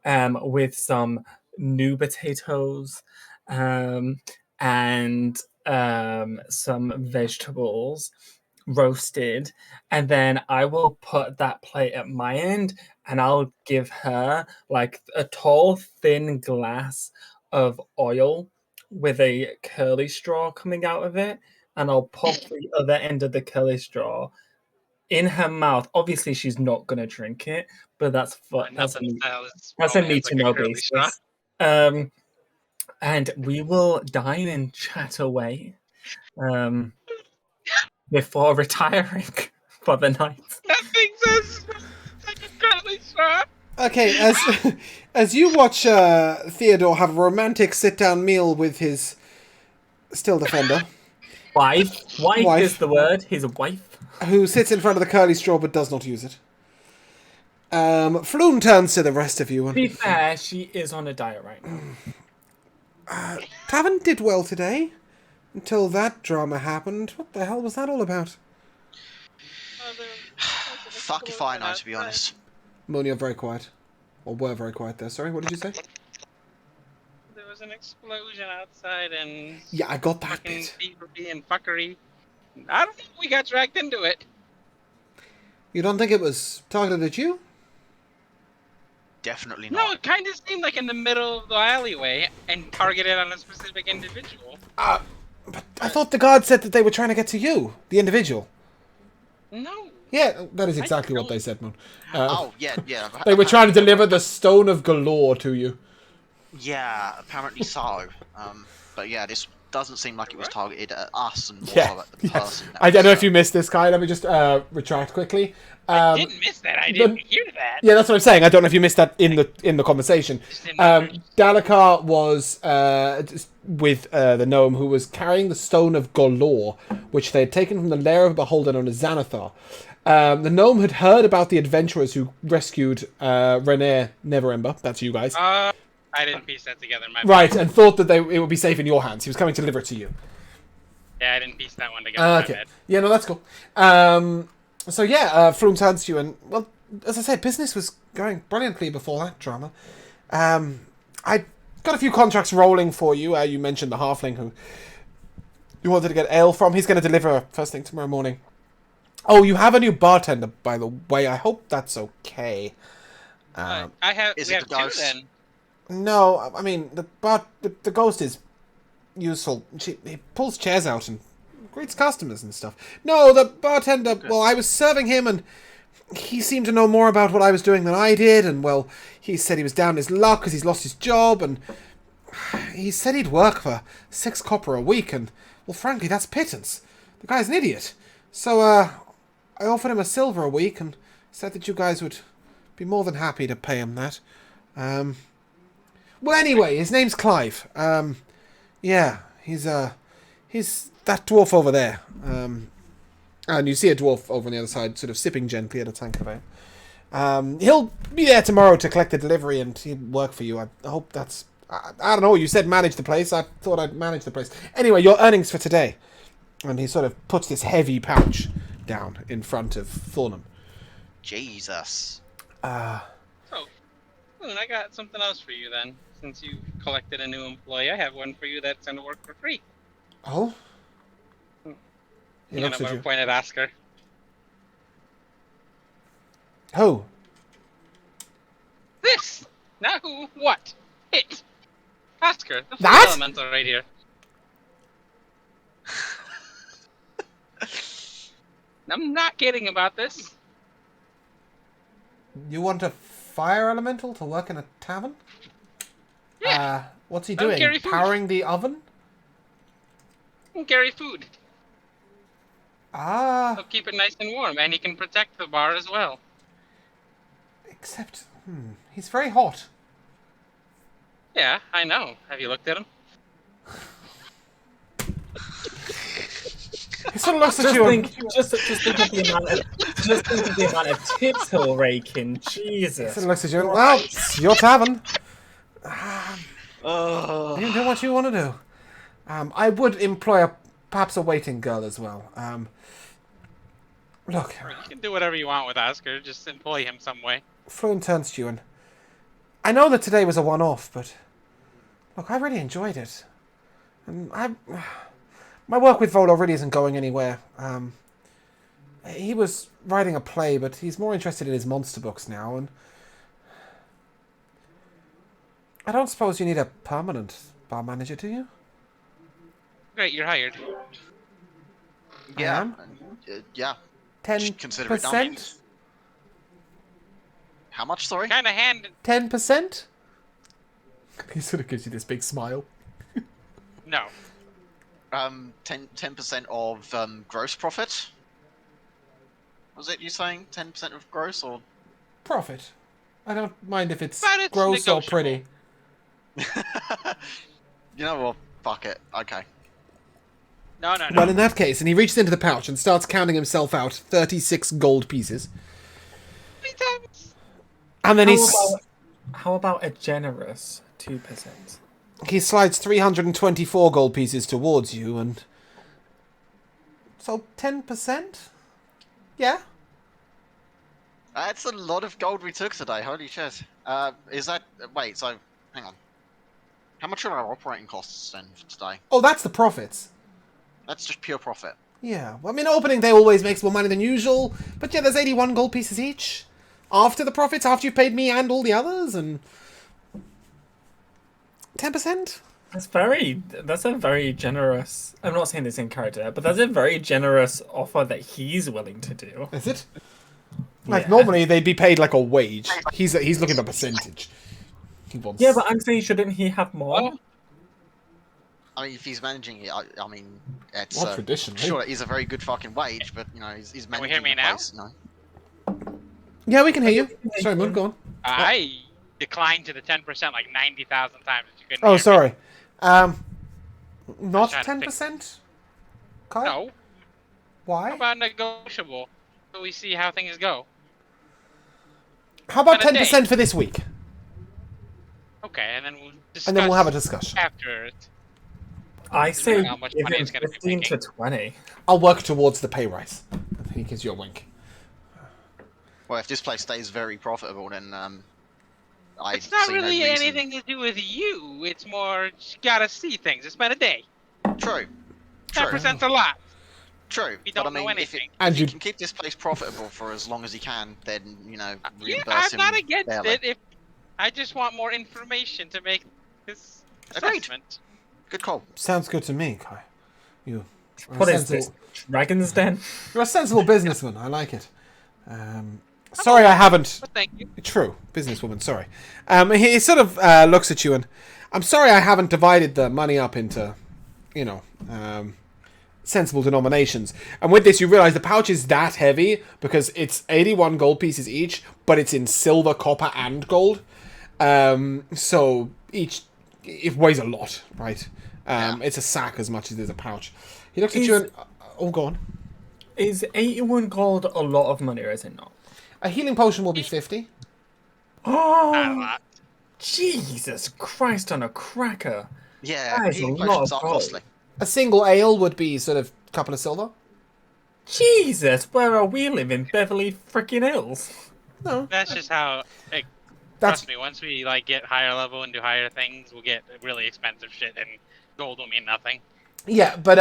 vin with some new potatoes and some vegetables roasted, and then I will put that plate at my end and I'll give her like a tall thin glass of oil with a curly straw coming out of it, and I'll pop the other end of the curly straw in her mouth. Obviously she's not going to drink it, but that's a need to know basis. And we will dine and chat away before retiring for the night. Nothing says like a curly straw. Okay, as you watch Theodore have a romantic sit-down meal with his still defender, Wife Wife. is the word. His wife. who sits in front of the curly straw but does not use it. Floon turns to the rest of you To and... be fair, she is on a diet right now. Tavern did well today, until that drama happened. What the hell was that all about? Fuck if I know, to be honest. Moon, you're very quiet. Or were very quiet there. Sorry, what did you say? There was an explosion outside and Yeah, I got that fucking bit. thievery and fuckery. I don't think we got dragged into it. You don't think it was targeted at you? Definitely No, not. it kind of seemed like in the middle of the alleyway and targeted on a specific individual. But I thought the guard said that they were trying to get to you, the individual. No. Yeah, that is exactly what they said, Moon. Oh, yeah. They were trying to deliver the Stone of Galore to you. Yeah, apparently so. But yeah, this doesn't seem like it was targeted at us and more Yeah, so at the person. I don't know if you missed this, Kai. Let me just retract quickly. I didn't miss that. I didn't hear that. Yeah, that's what I'm saying. I don't know if you missed that in the conversation. Dalakar was with the gnome who was carrying the Stone of Galore, which they had taken from the lair of a beholder known as Xanathar. The gnome had heard about the adventurers who rescued René Neverember. That's you guys. I didn't piece that together. Right, and thought that it would be safe in your hands. He was coming to deliver it to you. Yeah, I didn't piece that one together. Okay. Yeah, no, that's cool. So yeah, Froome turns to you and, well, as I said, business was going brilliantly before that drama. I got a few contracts rolling for you. You mentioned the halfling who you wanted to get ale from. He's going to deliver first thing tomorrow morning. Oh, you have a new bartender, by the way. I hope that's okay. We have the two ghost? then. No, I mean, the ghost is useful. He pulls chairs out and greets customers and stuff. No, the bartender, well, I was serving him and he seemed to know more about what I was doing than I did. And, well, he said he was down in his luck because he's lost his job. And he said he'd work for 6 copper a week. And, well, frankly, that's pittance. The guy's an idiot. So, I offered him a silver a week and said that you guys would be more than happy to pay him that. Well, anyway, his name's Clive. Yeah, he's that dwarf over there. And you see a dwarf over on the other side, sort of sipping gently at a tank of ale. He'll be there tomorrow to collect the delivery and he'll work for you. I hope that's... I don't know, you said manage the place. I thought I'd manage the place. Anyway, your earnings for today. And he sort of puts this heavy pouch down in front of Thornham. Jesus. So, I got something else for you then. Since you collected a new employee, I have one for you that's going to work for free. Oh? He And looks I'm at gonna you. point at Oscar. Who? This! Now who? What? It! Oscar, the fire That? elemental right here. I'm not kidding about this. You want a fire elemental to work in a tavern? Yeah, What's he Don't doing? carry food. Powering the oven? and carry food. Ah, He'll keep it nice and warm, and he can protect the bar as well. except, he's very hot. Yeah, I know. Have you looked at him? He sort of looks at Just you think, just think of the amount of tips he'll rake in. and Jesus. sort of looks at you and, well, it's your tavern. Oh. You do what you want to do. I would employ perhaps a waiting girl as well. Look, Or you can do whatever you want with Oscar. Just employ him some way. Fluent turns to you and I know that today was a one-off, but look, I really enjoyed it. And my work with Volo really isn't going anywhere. He was writing a play, but he's more interested in his monster books now, and I don't suppose you need a permanent bar manager, do you? Great, you're hired. Yeah. am? Yeah. 10%? Consider it done. How much, sorry? Kind of hand. 10%? He sort of gives you this big smile. No. 10% of gross profit? Was it you saying 10% of gross or? Profit. I don't mind if it's But it's gross or negotiable. pretty. You know what? Fuck it. Okay. No. Well, in that case, and he reaches into the pouch and starts counting himself out 36 gold pieces. 3 times. And then How about a generous 2%? he slides 324 gold pieces towards you, and so 10%? Yeah. That's a lot of gold we took today. Holy shit. Is that? Wait. So, hang on. How much are our operating costs then for today? Oh, that's the profits. That's just pure profit. Yeah. Well, I mean, opening day always makes more money than usual, but yeah, there's 81 gold pieces each. After the profits, after you've paid me and all the others, and 10%. That's a very generous. I'm not saying this in character, but that's a very generous offer that he's willing to do. Is it? Like Yeah. normally they'd be paid like a wage. He's looking at a percentage. He wants. Yeah, but I'm saying, shouldn't he have more? Oh. I mean, if he's managing it, I mean, it's Well, traditionally. sure it is a very good fucking wage, but you know, he's you managing hear me the now? place, you know. Yeah, we can hear you. Sorry, Moon, go on. I declined to the 10% like 90,000 times. You couldn't Oh, hear me. sorry. Not trying to 10%. Kyle? No. Why? How about negotiable? So we see how things go. How about on a 10% for this week? Okay, and then we'll discuss. And then we'll have a discussion. after it. I say how much give money him it's gonna be 15 to making. 20. I'll work towards the pay rise. And he gives you a wink. Well, if this place stays very profitable, then I It's not see no really reason- anything to do with you. It's more you gotta see things. It's been a day. True. 10%'s a lot. True. We But don't I mean, know if, anything. And if you he can keep this place profitable for as long as he can, then you know, Yeah, reimburse I'm not him against fairly. it. If I just want more information to make this Agreed. assessment. Good call. sounds good to me, Kai. You're What a is this? sensible, Dragon's Den? You're a sensible businessman. I like it. Sorry, I haven't. But thank you. True, businesswoman. Sorry. He sort of looks at you and, I'm sorry I haven't divided the money up into, you know, sensible denominations. And with this, you realize the pouch is that heavy because it's 81 gold pieces each, but it's in silver, copper, and gold. So it weighs a lot, right? It's a sack as much as it is a pouch. He looks at you and, oh, go on. Is 81 gold a lot of money, or is it not? A healing potion will be 50. Not a Oh, lot. Jesus Christ on a cracker. Yeah, That is healing a lot potions of are gold. costly. A single ale would be sort of a couple of silver. Jesus, where are we living? Beverly freaking Hills. No, That's just how. Like, that's trust me. Once we like get higher level and do higher things, we'll get really expensive shit, and gold will mean nothing. Yeah, but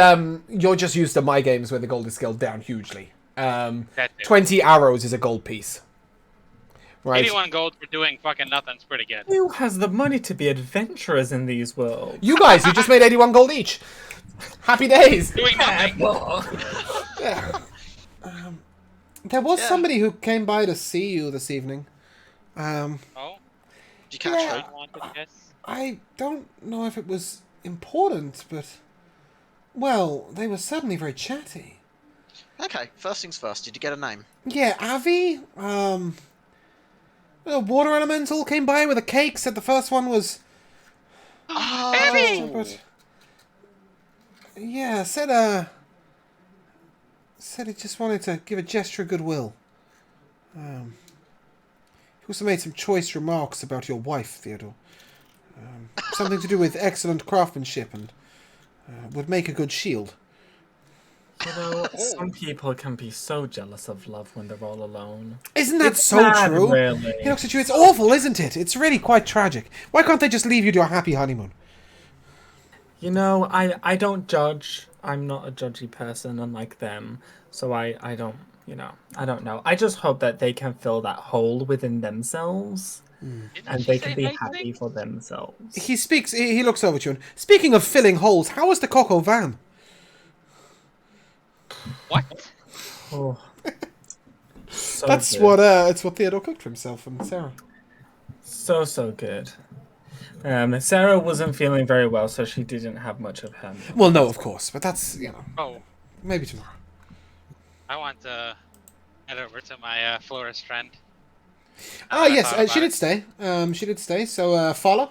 you're just used to my games where the gold is scaled down hugely. That's it. 20 arrows is a gold piece. Right? 81 gold for doing fucking nothing's pretty good. Who has the money to be adventurers in these worlds? You guys, you just made 81 gold each. Happy days. Doing nothing. Yeah. There was somebody who came by to see you this evening. Oh, Did you catch Yeah. who? I wanted to guess. I don't know if it was important, but... Well, they were certainly very chatty. Okay, first things first. Did you get a name? Yeah, Avi, a water elemental came by with a cake, said the first one was... Oh, But... Yeah, said he just wanted to give a gesture of goodwill. He also made some choice remarks about your wife, Theodore. Something to do with excellent craftsmanship and would make a good shield. You know, some people can be so jealous of love when they're all alone. Isn't that It's so sad, true? really. He looks at you, it's awful, isn't it? It's really quite tragic. Why can't they just leave you to a happy honeymoon? You know, I don't judge. I'm not a judgy person, unlike them. So I don't, I don't know. I just hope that they can fill that hole within themselves. Didn't And she they say can be nice happy things? for themselves. He speaks, he looks over at you and, speaking of filling holes, how was the Coco Van? What? Oh. So That's good. it's what Theodore cooked for himself and Sarah. So good. Sarah wasn't feeling very well, so she didn't have much of her meal. Well, no, of course, but that's, Oh, maybe tomorrow. I want to head over to my florist friend. Ah, I yes, thought she about did stay. She did stay. So, Fala,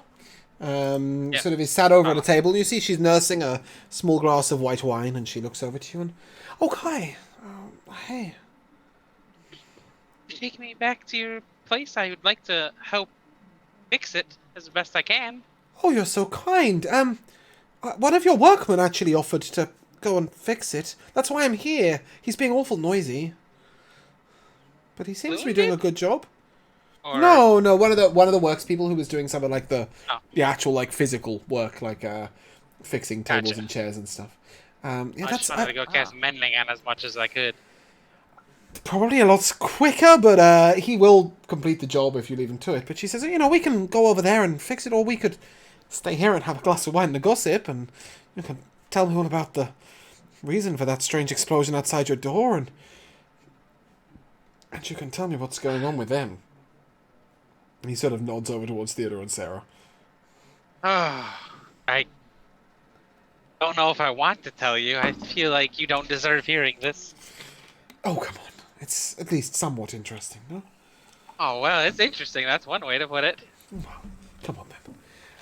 Yeah. sort of is sat over at a Fala. table. You see she's nursing a small glass of white wine, and she looks over to you and, oh, hi. Hey. Take me back to your place. I would like to help fix it as best I can. Oh, you're so kind. One of your workmen actually offered to go and fix it. That's why I'm here. He's being awful noisy. But he seems to be doing a good job. Or No, one of the works people who was doing some of like the actual like physical work, like fixing tables Gotcha. and chairs and stuff. Yeah, I that's just wanted to go cast mending on as much as I could. probably a lot quicker, but he will complete the job if you leave him to it. But she says, we can go over there and fix it, or we could stay here and have a glass of wine and a gossip, and you can tell me all about the reason for that strange explosion outside your door, and you can tell me what's going on with them. And he sort of nods over towards Theodore and Sarah. I don't know if I want to tell you. I feel like you don't deserve hearing this. Oh, come on. It's at least somewhat interesting, no? Oh, well, it's interesting. That's one way to put it. Come on, then.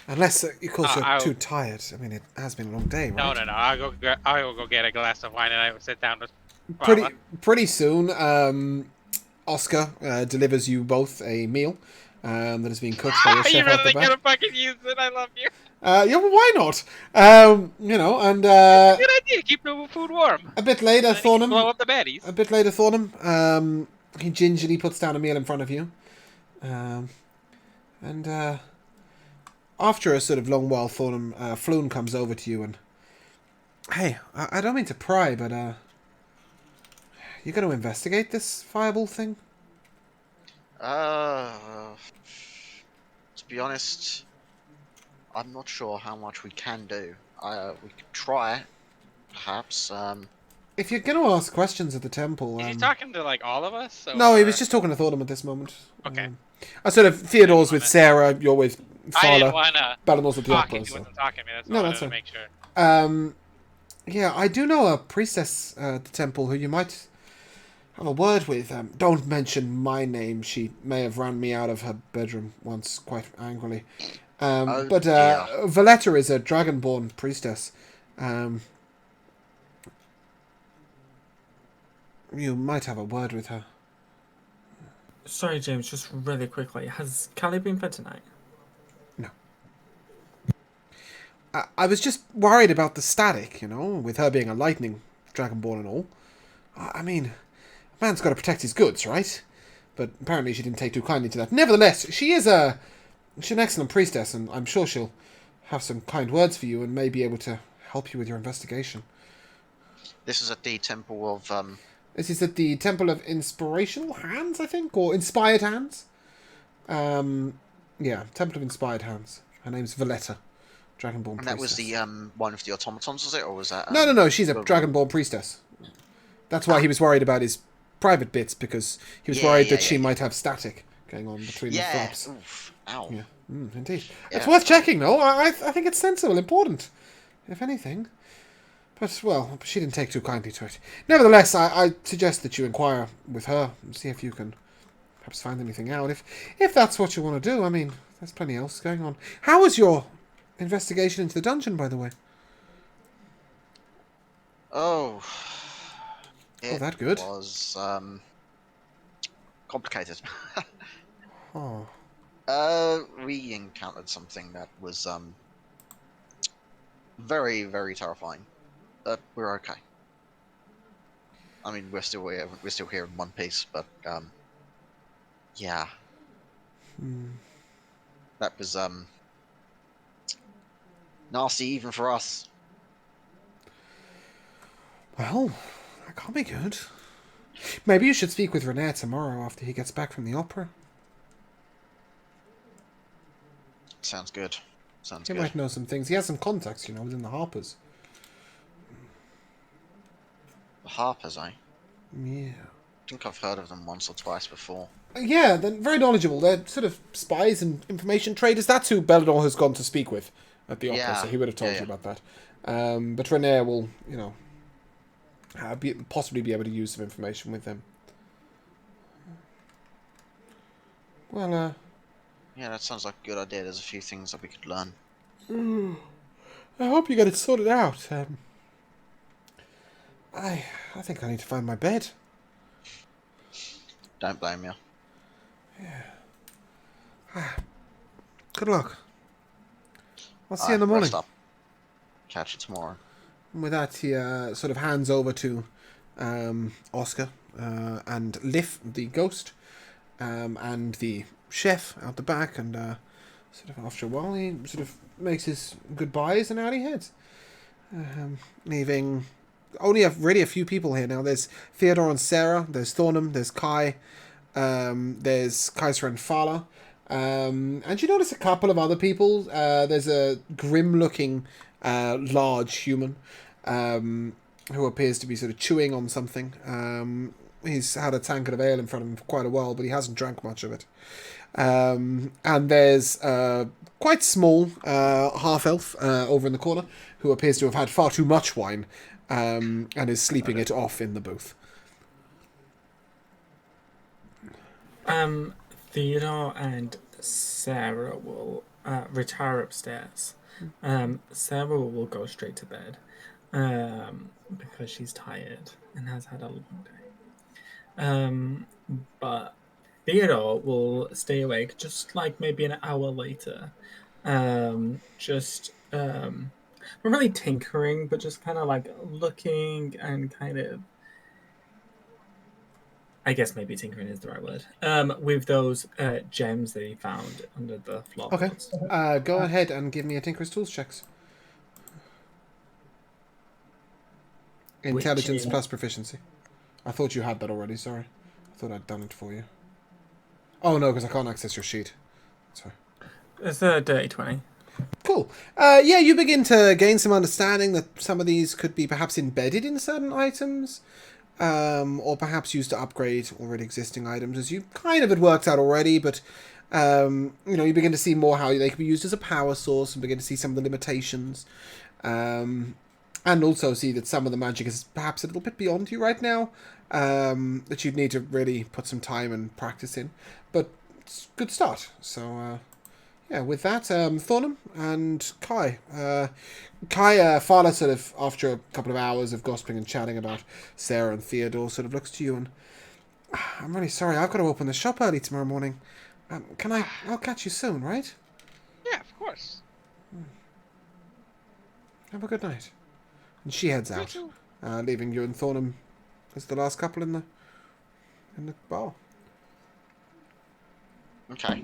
Unless, of course, you're I'll- too tired. I mean, it has been a long day, right? No. I'll go get a glass of wine and I will sit down with. Pretty soon, Oscar delivers you both a meal that is being cooked by your You're chef out the really back. gonna fucking use it. I love you. Yeah, well, why not? And Good idea. Keep the food warm. a bit later, Then you can blow Thornham. up the baddies. A bit later, Thornham. He gingerly puts down a meal in front of you, and after a sort of long while, Thornham Floon comes over to you and, hey, I don't mean to pry, but you going to investigate this fireball thing? To be honest, I'm not sure how much we can do. We could try, perhaps. If you're going to ask questions at the temple, Is he talking to like all of us? no, he or- was just talking to Thornham at this moment. Okay. I sort of Theodore's with Sarah, you're with I didn't Fala, want to Balinors with the talk opera. if he So. wasn't talking to me. That's No, all I that's wanted to fine. make sure. Yeah, I do know a priestess at the temple who you might have a word with. Don't mention my name. She may have ran me out of her bedroom once, quite angrily. But dear. Valletta is a dragonborn priestess. You might have a word with her. Sorry, James, just really quickly. Has Callie been fed tonight? I was just worried about the static, with her being a lightning dragonborn and all. I mean, a man's got to protect his goods, right? But apparently she didn't take too kindly to that. Nevertheless, she's an excellent priestess, and I'm sure she'll have some kind words for you and may be able to help you with your investigation. This is at the Temple of This is at the Temple of Inspirational Hands, I think, or Inspired Hands. Yeah, Temple of Inspired Hands. Her name's Valletta, Dragonborn and that was priestess. the one of the automatons, was it, or was that? No, she's a the- Dragonborn priestess. That's why he was worried about his private bits, because he was worried that she might have static going on between the flaps. Oof. Ow. Yeah, indeed. Yeah. It's worth checking, though. I think it's sensible, important, if anything. But, well, she didn't take too kindly to it. Nevertheless, I suggest that you inquire with her and see if you can perhaps find anything out. If that's what you want to do, I mean, there's plenty else going on. How was your investigation into the dungeon, by the way? Oh. That good? It was complicated. Oh. We encountered something that was very, very terrifying. We're okay. I mean, we're still here. We're still here in one piece, but yeah. That was nasty even for us. Well, that can't be good. Maybe you should speak with René tomorrow after he gets back from the opera. Sounds good. Sounds He good. might know some things. He has some contacts, within the Harpers. The Harpers, eh? Yeah. I think I've heard of them once or twice before. Yeah, they're very knowledgeable. They're sort of spies and information traders. That's who Bellador has gone to speak with at the opera, Yeah. so he would have told Yeah, you yeah. about that. But René will, possibly be able to use some information with them. Well, Yeah, that sounds like a good idea. There's a few things that we could learn. I hope you get it sorted out. I think I need to find my bed. Don't blame you. Good luck. I'll see you in the morning. Rest up. Catch you tomorrow. And with that, he sort of hands over to Oscar and Liff, the ghost, and the chef out the back, and sort of after a while, he sort of makes his goodbyes and out he heads, leaving only really a few people here now. There's Theodore and Sarah, there's Thornham, there's Kai, there's Kaiser and Fala, and you notice a couple of other people. There's a grim-looking large human who appears to be sort of chewing on something. He's had a tankard of ale in front of him for quite a while, but he hasn't drank much of it. And there's a quite small half-elf over in the corner who appears to have had far too much wine and is sleeping it off in the booth. Theodore and Sarah will retire upstairs. Sarah will go straight to bed because she's tired and has had a long day. But Theodore will stay awake just like maybe an hour later. Not really tinkering, but just kind of like looking and kind of, I guess maybe tinkering is the right word. With those gems that he found under the floorboards. Okay. Go ahead and give me a Tinker's Tools checks. Intelligence plus proficiency. I thought you had that already, sorry. I thought I'd done it for you. Oh no, because I can't access your sheet. Sorry. It's a dirty 20. Cool. Yeah, you begin to gain some understanding that some of these could be perhaps embedded in certain items, or perhaps used to upgrade already existing items, as you kind of had worked out already, but you begin to see more how they could be used as a power source and begin to see some of the limitations, and also see that some of the magic is perhaps a little bit beyond you right now, that you'd need to really put some time and practice in, but it's a good start. So yeah, with that, Thornham and Kai. Fala sort of, after a couple of hours of gossiping and chatting about Sarah and Theodore, sort of looks to you and, I'm really sorry, I've got to open the shop early tomorrow morning. I'll catch you soon, right? Yeah, of course. Have a good night. And she heads out, leaving you and Thornham as the last couple in the bar. Okay.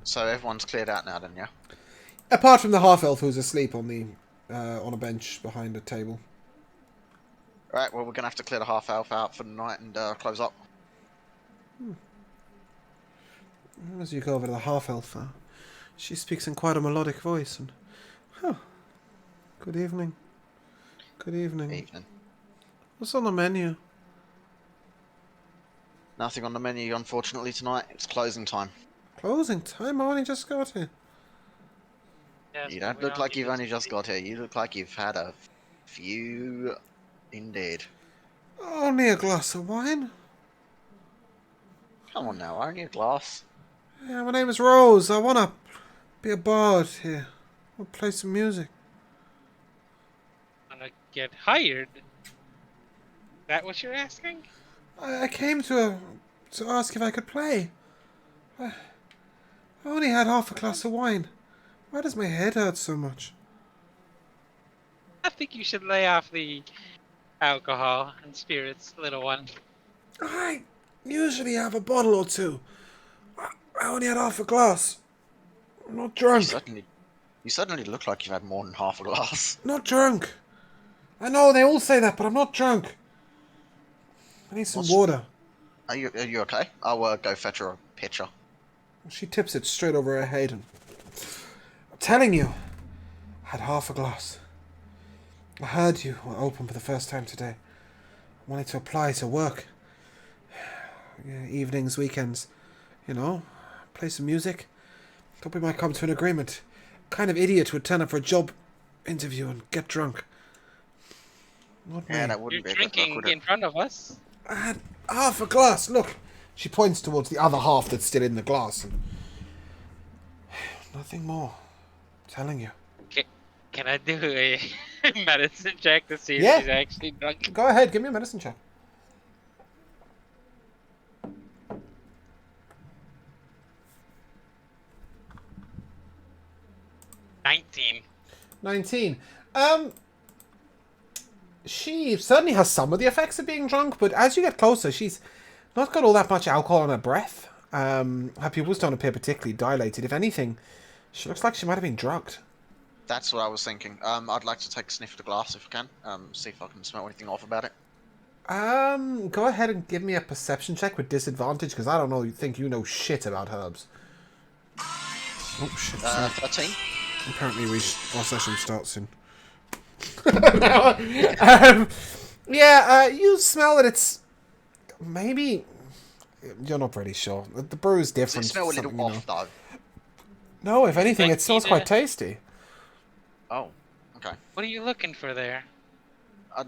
So everyone's cleared out now, then, yeah? Apart from the half-elf who's asleep on the on a bench behind a table. Right, well, we're going to have to clear the half-elf out for the night and close up. As you go over to the half-elf, she speaks in quite a melodic voice. And, good evening. Good evening. Evening. What's on the menu? Nothing on the menu, unfortunately, tonight. It's closing time. Closing time? I only just got here. Yes, You but don't we look like need you've this only just to got here. You look like you've had a few... Indeed. Only a glass of wine. Come on now, only a glass. Yeah, my name is Rose. I want to be a bard here. I want to play some music. wanna get hired. Is that what you're asking? I came to ask if I could play. I only had half a glass of wine. Why does my head hurt so much? I think you should lay off the alcohol and spirits, little one. I usually have a bottle or two. I only had half a glass. I'm not drunk. You certainly look like you've had more than half a glass. Not drunk. I know they all say that, but I'm not drunk. I need some water. Are you okay? I'll go fetch her a pitcher. She tips it straight over her head, and I'm telling you, I had half a glass. I heard you were open for the first time today. I wanted to apply to work. Yeah, evenings, weekends, play some music. Thought we might come to an agreement. Kind of idiot would turn up for a job interview and get drunk. Not me. Yeah, that You're wouldn't be a good drinking look, would in it? front of us. I had half a glass. Look, she points towards the other half that's still in the glass. And nothing more. I'm telling you. Can I do a medicine check to see if Yeah. she's actually drunk? Go ahead, give me a medicine check. 19. She certainly has some of the effects of being drunk, but as you get closer, she's not got all that much alcohol on her breath. Her pupils don't appear particularly dilated. If anything, she looks like she might have been drugged. That's what I was thinking. I'd like to take a sniff of the glass if I can. See if I can smell anything off about it. Go ahead and give me a perception check with disadvantage, because I don't know. You think you know shit about herbs. Oh shit! Sorry. 13. Apparently, our session starts soon. You smell that it's maybe. You're not pretty sure. The brew is Does different. it smell a little something, off, though? No, if anything, Like it smells quite tasty. Oh, okay. What are you looking for there?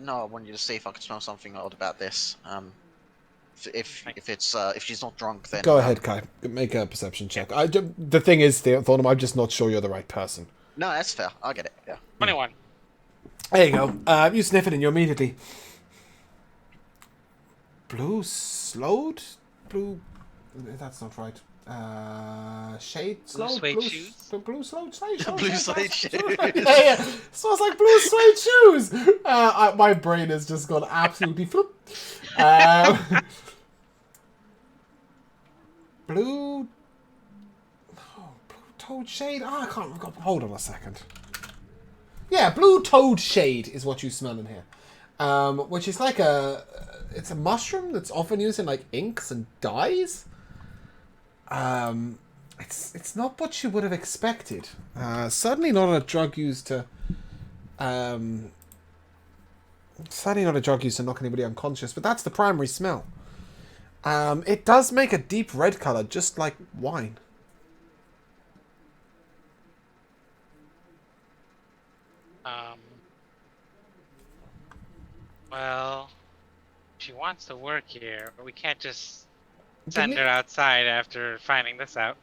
No, I wanted to see if I could smell something odd about this. If she's not drunk, then Go ahead, Kai. Make a perception check. The thing is, Thornum, I'm just not sure you're the right person. No, that's fair. I get it. Yeah. 21. There you go. You sniff it and you immediately... Blue slowed? Blue... That's not right. Shade Blue slowed? suede shoes? Blue slowed suede shoes? Blue suede shoes. Yeah. Smells like blue suede shoes! My brain has just gone absolutely flip. Blue... Toad shade? I can't... Hold on a second. Yeah, blue toad shade is what you smell in here. Which is like it's a mushroom that's often used in like inks and dyes. It's not what you would have expected. Certainly not a drug used to knock anybody unconscious, but that's the primary smell. It does make a deep red color, just like wine. Well, she wants to work here, but we can't just send her outside after finding this out.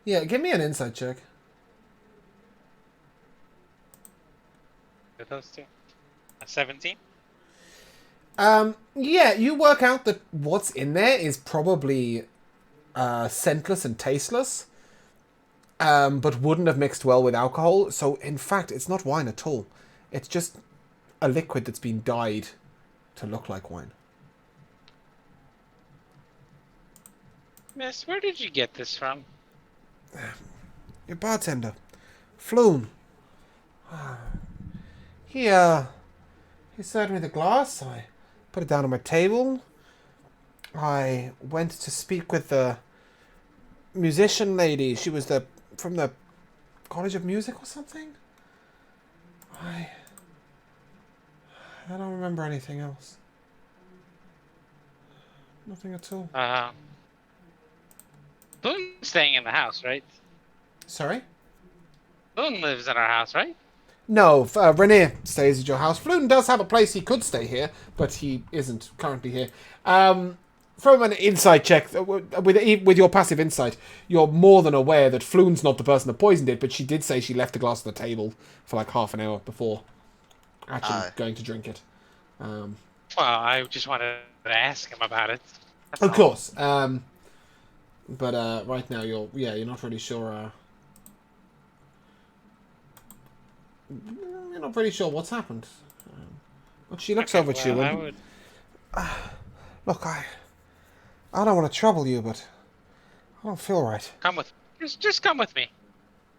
Yeah, give me an insight check. With those two. 17? Yeah, you work out that what's in there is probably scentless and tasteless, but wouldn't have mixed well with alcohol. So, in fact, it's not wine at all. It's just a liquid that's been dyed to look like wine. Miss, where did you get this from? Your bartender, Floon. he served me the glass. I put it down on my table. I went to speak with the musician lady. She was from the College of Music or something. I don't remember anything else. Nothing at all. Boone staying in the house, right? Sorry? Boone lives in our house, right? No, Renier stays at your house. Floon does have a place he could stay here, but he isn't currently here. From an insight check, with your passive insight, you're more than aware that Floon's not the person that poisoned it, but she did say she left the glass on the table for like half an hour before actually going to drink it. Well, I just wanted to ask him about it. That's Of all. course. But right now you're not really sure. You're not really sure what's happened. But she looks over at you Well, I and would. look, I don't want to trouble you, but I don't feel right. Come with. Just come with me.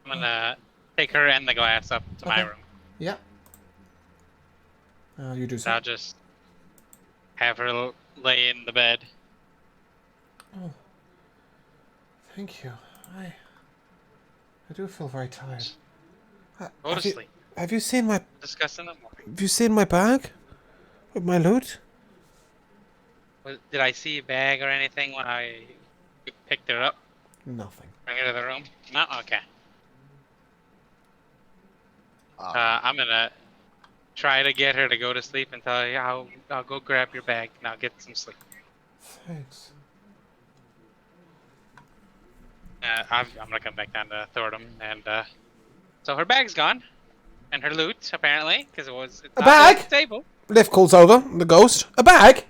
I'm gonna take her and the glass up to my Okay. room. Yeah. You do so. I'll just have her lay in the bed. Oh, thank you. I do feel very tired. Go to sleep. Have you seen my Discuss in the morning. Have you seen my bag with my loot? Did I see a bag or anything when I picked her up? Nothing. Bring her to the room? No? Okay. Um, I'm gonna try to get her to go to sleep and tell her, I'll go grab your bag. Now get some sleep. Thanks. I'm gonna come back down to Thordum, and so her bag's gone, and her loot apparently, because it's A not bag? at the table. Liv calls over, the ghost. A bag?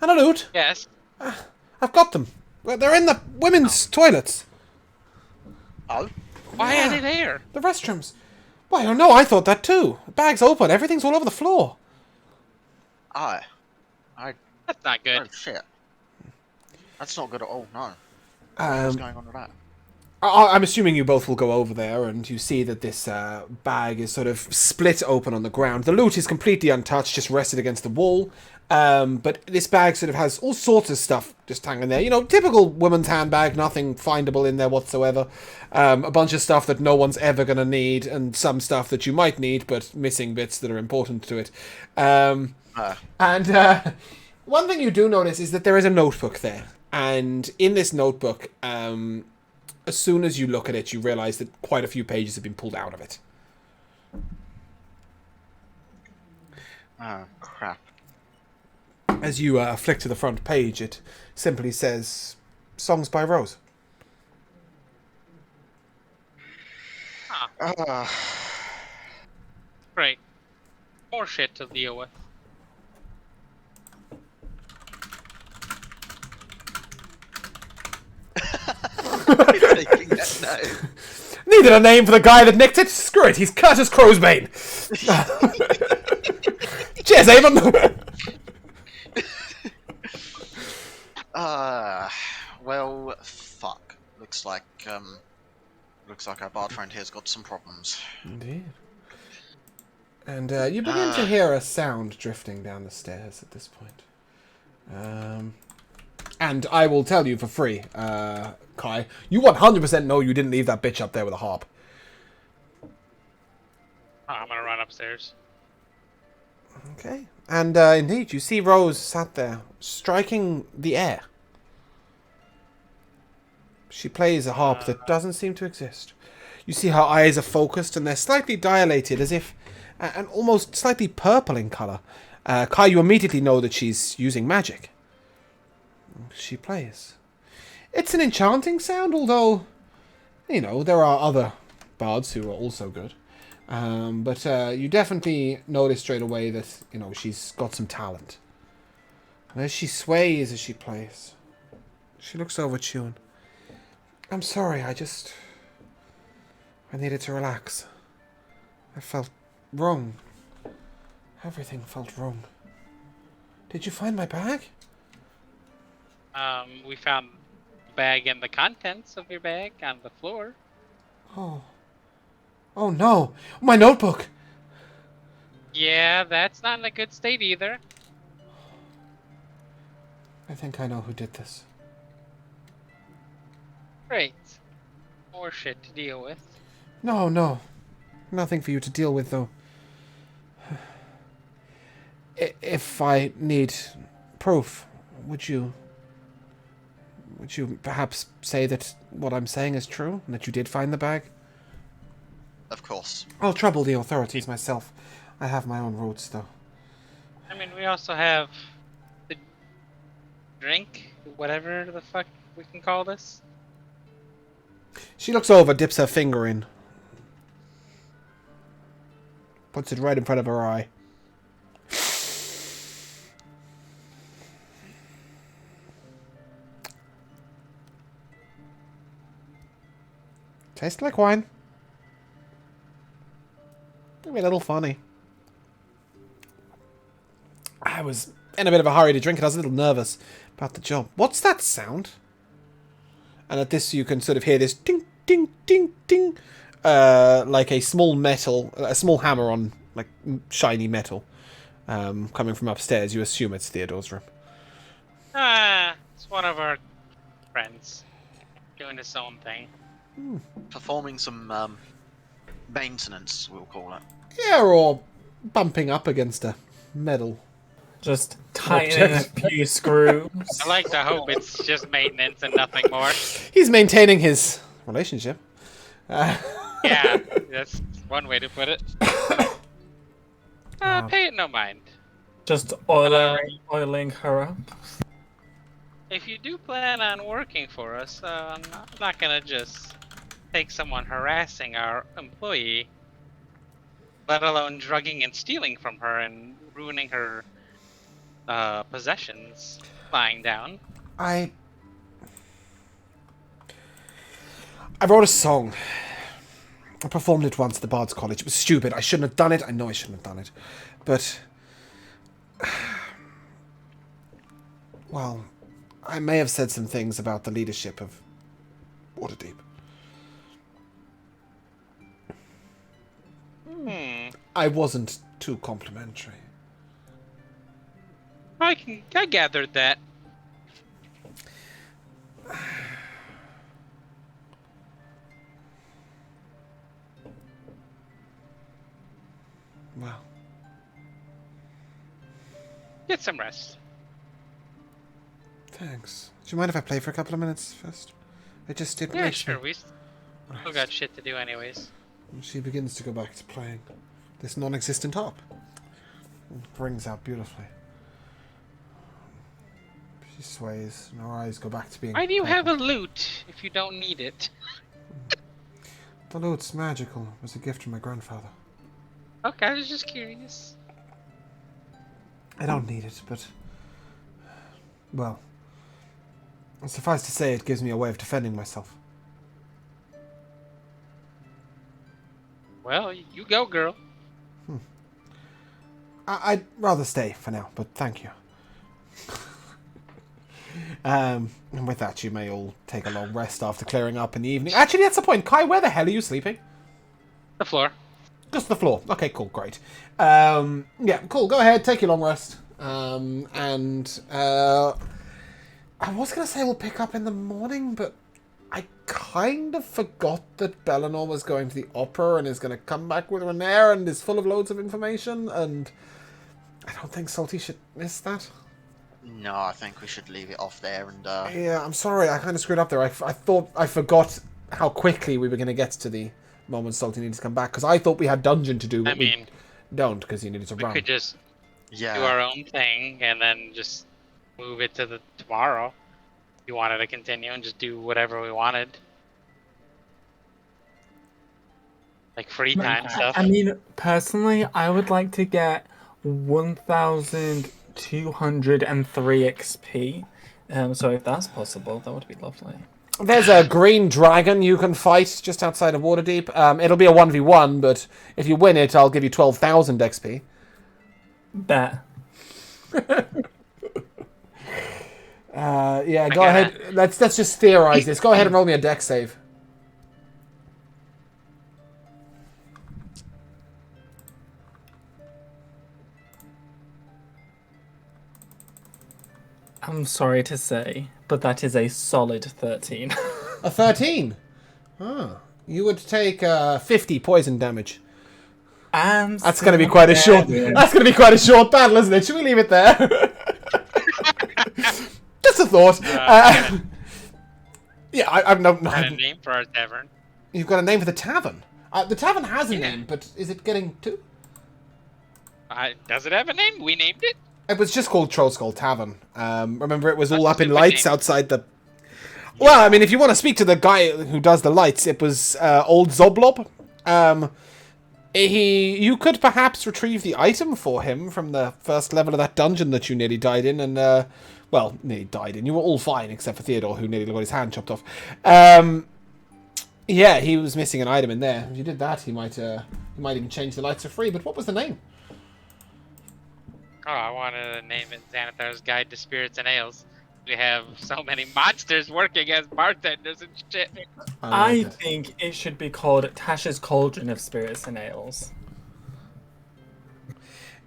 And a loot? Yes. I've got them. Well, they're in the women's toilets. oh, Why are they there? The restrooms. Why, oh no, I thought that too. The bag's open, everything's all over the floor. I. That's not good. Oh shit. That's not good at all. No. What's going on with that? I'm assuming you both will go over there, and you see that this bag is sort of split open on the ground. The loot is completely untouched, just rested against the wall. But this bag sort of has all sorts of stuff just hanging there. You know, typical woman's handbag, nothing findable in there whatsoever. A bunch of stuff that no one's ever going to need, and some stuff that you might need, but missing bits that are important to it. And one thing you do notice is that there is a notebook there. And in this notebook, as soon as you look at it, you realize that quite a few pages have been pulled out of it. Oh crap. As you flick to the front page, it simply says, Songs by Rose. Great. More shit to deal with. Taking that note. Needed a name for the guy that nicked it? Screw it, he's Curtis Crowsbane. Cheers, Avon. Well, fuck. Looks like our bard friend here's got some problems. Indeed. And you begin to hear a sound drifting down the stairs at this point. And I will tell you for free, Kai, you 100% know you didn't leave that bitch up there with a harp. I'm gonna run upstairs. Okay. And indeed, you see Rose sat there, striking the air. She plays a harp that doesn't seem to exist. You see her eyes are focused and they're slightly dilated, as if, and almost slightly purple in colour. Kai, you immediately know that she's using magic. She plays. It's an enchanting sound, although, you know, there are other bards who are also good. But you definitely notice straight away that, you know, she's got some talent. And as she sways as she plays, she looks over at you and, I'm sorry, I needed to relax. I felt wrong. Everything felt wrong. Did you find my bag? We found the bag and the contents of your bag on the floor. Oh. Oh no! My notebook! Yeah, that's not in a good state either. I think I know who did this. Great. More shit to deal with. No, no. Nothing for you to deal with, though. If I need proof, would you perhaps say that what I'm saying is true, and that you did find the bag? Of course. I'll trouble the authorities myself. I have my own routes, though. I mean, we also have the drink, whatever the fuck we can call this. She looks over, dips her finger in. Puts it right in front of her eye. Tastes like wine. Maybe a little funny. I was in a bit of a hurry to drink it. I was a little nervous about the job. What's that sound? And at this you can sort of hear this ding, ding, ding, ding. Like a small hammer on like shiny metal. Coming from upstairs. You assume it's Theodore's room. Ah, it's one of our friends doing his own thing. Performing some maintenance, we'll call it. Yeah, or bumping up against a metal. Just tightening a few screws. I like to hope it's just maintenance and nothing more. He's maintaining his relationship. Yeah, that's one way to put it. Pay it no mind. Just oiling her up. If you do plan on working for us, I'm not gonna just take someone harassing our employee, let alone drugging and stealing from her and ruining her possessions lying down. I wrote a song. I performed it once at the Bard's College. It was stupid. I shouldn't have done it. I know I shouldn't have done it. But... well, I may have said some things about the leadership of Waterdeep. I wasn't too complimentary. I gathered that. Well, Get some rest. thanks. Do you mind if I play for a couple of minutes first? I just did. Yeah, sure. We still got shit to do anyways. She begins to go back to playing this non-existent harp. It brings out beautifully. She sways, and her eyes go back to being... Why do you have a lute if you don't need it? The lute's magical. It was a gift from my grandfather. Okay, I was just curious. I don't need it, but... well... suffice to say, it gives me a way of defending myself. Well, you go, girl. I'd rather stay for now, but thank you. And with that, you may all take a long rest after clearing up in the evening. Actually, that's the point. Kai, where the hell are you sleeping? The floor. Just the floor. Okay, cool, great. Yeah, cool. Go ahead, take your long rest. I was going to say we'll pick up in the morning, but I kind of forgot that Bellinor was going to the opera and is going to come back with Renair and is full of loads of information, and I don't think Salty should miss that. No, I think we should leave it off there and Yeah, I'm sorry, I kind of screwed up there. I thought I forgot how quickly we were going to get to the moment Salty needed to come back, because I thought we had dungeon to do, but we don't, because he needed to we run. could just do our own thing and then just move it to the tomorrow. If you wanted to continue and just do whatever we wanted. Like free time stuff. I mean, personally, I would like to get 1,203 XP. So if that's possible, that would be lovely. There's a green dragon you can fight just outside of Waterdeep. It'll be a 1v1, but if you win it, I'll give you 12,000 XP. Bet. Yeah, go ahead. Let's just theorize this. Go ahead and roll me a dex save. I'm sorry to say, but that is a solid 13. A 13. You would take 50 poison damage. And That's going to be quite a short. That's going to be quite a short battle, isn't it? Should we leave it there? Just a thought. Yeah, I've no. Got a name for our tavern. You've got a name for the tavern. The tavern has a name, but is it getting two? Does it have a name? We named it. It was just called Troll Skull Tavern. Remember, it was all That's up in a good lights name. outside the. Well, I mean, if you want to speak to the guy who does the lights, it was old Zoblob. You could perhaps retrieve the item for him from the first level of that dungeon that you nearly died in, and well, nearly died in. You were all fine except for Theodore, who nearly got his hand chopped off. Yeah, he was missing an item in there. If you did that, he might even change the lights for free. But what was the name? Oh, I wanted to name it Xanathar's Guide to Spirits and Ales. We have so many monsters working as bartenders and shit. I think it should be called Tasha's Cauldron of Spirits and Ales.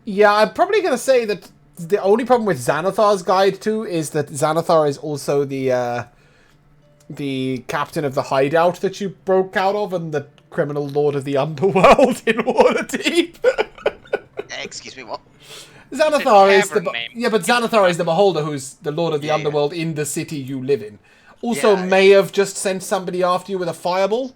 Yeah, I'm probably going to say that the only problem with Xanathar's Guide to is that Xanathar is also the captain of the hideout that you broke out of and the criminal lord of the underworld in Waterdeep. Excuse me, what? Xanathar is tavern the name. yeah, but Xanathar is the beholder, who's the lord of the Yeah. underworld in the city you live in. Also, Yeah. may have just sent somebody after you with a fireball.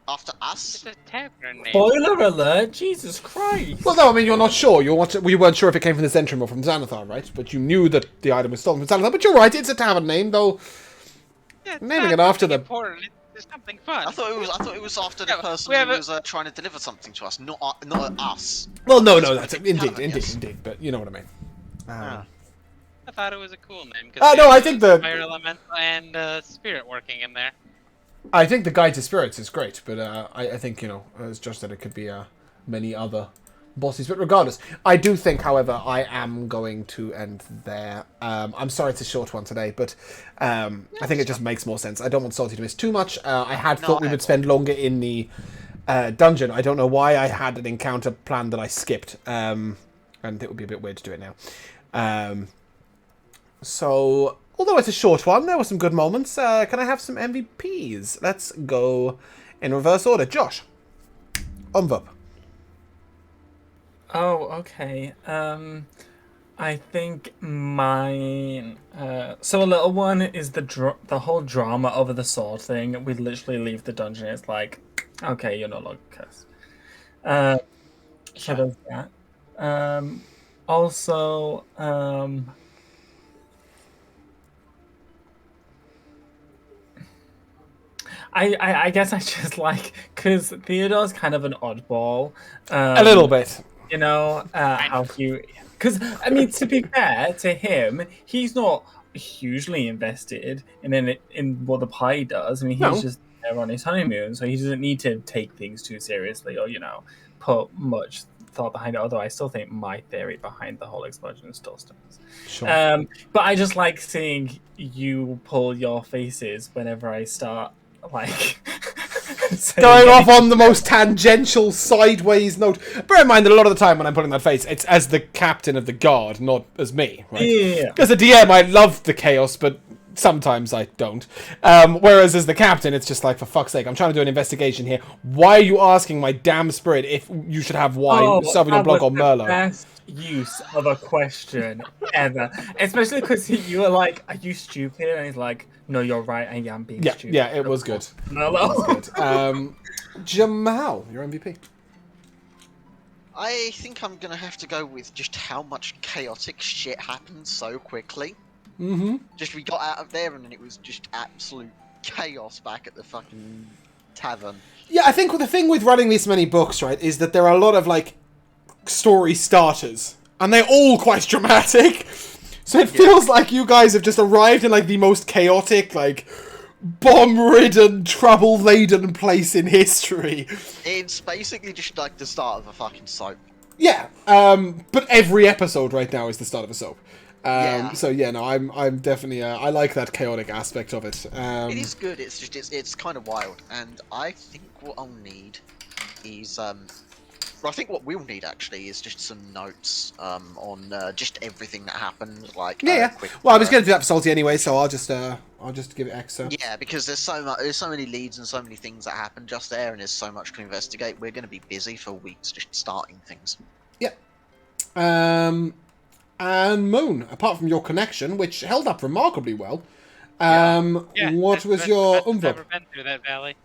After us? It's a tavern name. Spoiler alert! Jesus Christ! Well, no, I mean you're not sure. You weren't sure if it came from the Zentrum or from Xanathar, right? But you knew that the item was stolen from Xanathar. But you're right; it's a tavern name, though. Yeah, it's naming not it after something the- important. It's something fun. I thought it was after the Yeah, person we have who a- was trying to deliver something to us, not us. Well, no, It's that's a indeed, tavern, indeed, yes. indeed. But you know what I mean. Yeah. I thought it was a cool name. No, I think the- fire elemental and spirit working in there. I think the Guide to Spirits is great, but I think, it's just that it could be many other bosses. But regardless, I do think, however, I am going to end there. I'm sorry it's a short one today, but I think it just makes more sense. I don't want Salty to miss too much. I had thought we would spend longer in the dungeon. I don't know why I had an encounter planned that I skipped, and it would be a bit weird to do it now. So, although it's a short one, there were some good moments. Can I have some MVPs? Let's go in reverse order. Josh. Umvup. Oh, okay. I think mine. So a little one is the whole drama over the sword thing. We literally leave the dungeon. It's like, okay, you're no longer cursed. So there's that. Also, I guess I just like, because Theodore's kind of an oddball. A little bit. You know, how he... Because, I mean, to be fair to him, he's not hugely invested in what the party does. I mean, he's just there on his honeymoon, so he doesn't need to take things too seriously or, put much thought behind it. Although I still think my theory behind the whole explosion still stands. Sure. But I just like seeing you pull your faces whenever I start, like... Going off on the most tangential sideways note. Bear in mind that a lot of the time when I'm putting that face, it's as the captain of the guard, not as me, right? Yeah. As a DM, I love the chaos, but sometimes I don't. Whereas as the captain, it's just like, for fuck's sake, I'm trying to do an investigation here. Why are you asking my damn spirit if you should have wine, Sauvignon Blanc, or Merlot? Best use of a question ever. Especially because you were like, are you stupid? And he's like, no, you're right, I am being stupid. Yeah, it was good. Merlot. Jamal, your MVP. I think I'm gonna have to go with just how much chaotic shit happened so quickly. Mm-hmm. Just we got out of there and then it was just absolute chaos back at the fucking tavern. Yeah, I think the thing with running this many books, right, is that there are a lot of, like, story starters. And they're all quite dramatic. So it feels like you guys have just arrived in, like, the most chaotic, like, bomb-ridden, trouble-laden place in history. It's basically just like the start of a fucking soap. Yeah, but every episode right now is the start of a soap. Yeah. So yeah, no, I'm definitely I like that chaotic aspect of it. It is good. It's just it's kind of wild, and I think what I'll need is I think what we'll need actually is just some notes on just everything that happened. Like Yeah, yeah. quick, Well, I was going to do that for Salty anyway, so I'll just give it extra. yeah, because there's so many leads and so many things that happen just there, and there's so much to investigate. We're going to be busy for weeks just starting things. Yeah. And Moon, apart from your connection, which held up remarkably well, Yeah, what was your I've never umvup? been through that valley.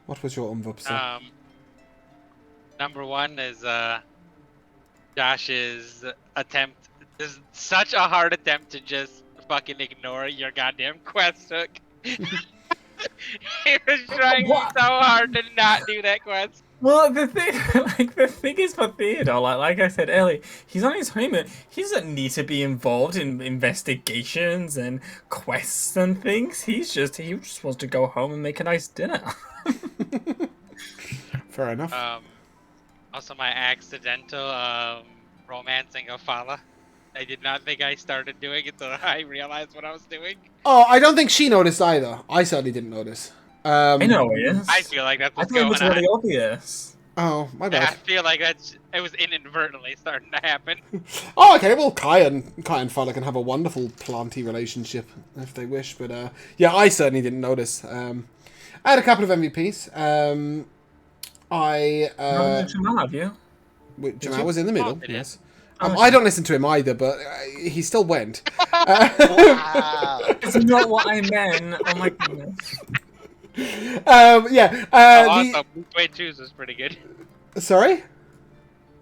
What was your umvup, sir? Number one is Josh's attempt. This is such a hard attempt to just fucking ignore your goddamn quest hook. He was trying What? so hard to not do that quest. Well, the thing is for Theodore, like I said earlier, he's on his honeymoon. He doesn't need to be involved in investigations and quests and things. He just wants to go home and make a nice dinner. Fair enough. Also, my accidental romancing of Fala. I did not think I started doing it until I realized what I was doing. Oh, I don't think she noticed either. I certainly didn't notice. I know it is. I feel like that's I what's thought it going was on. really obvious. Oh, my I bad. feel like it was inadvertently starting to happen. Oh, okay. Well, Kai and Fala can have a wonderful planty relationship if they wish. But yeah, I certainly didn't notice. I had a couple of MVPs. How did you have you? Jamal was in the middle. Oh, it Yes. Oh, I don't listen to him either, but he still went. Wow. That's not what I meant. Oh my goodness. Yeah. Also, Blue Suede Shoes was pretty good. Sorry?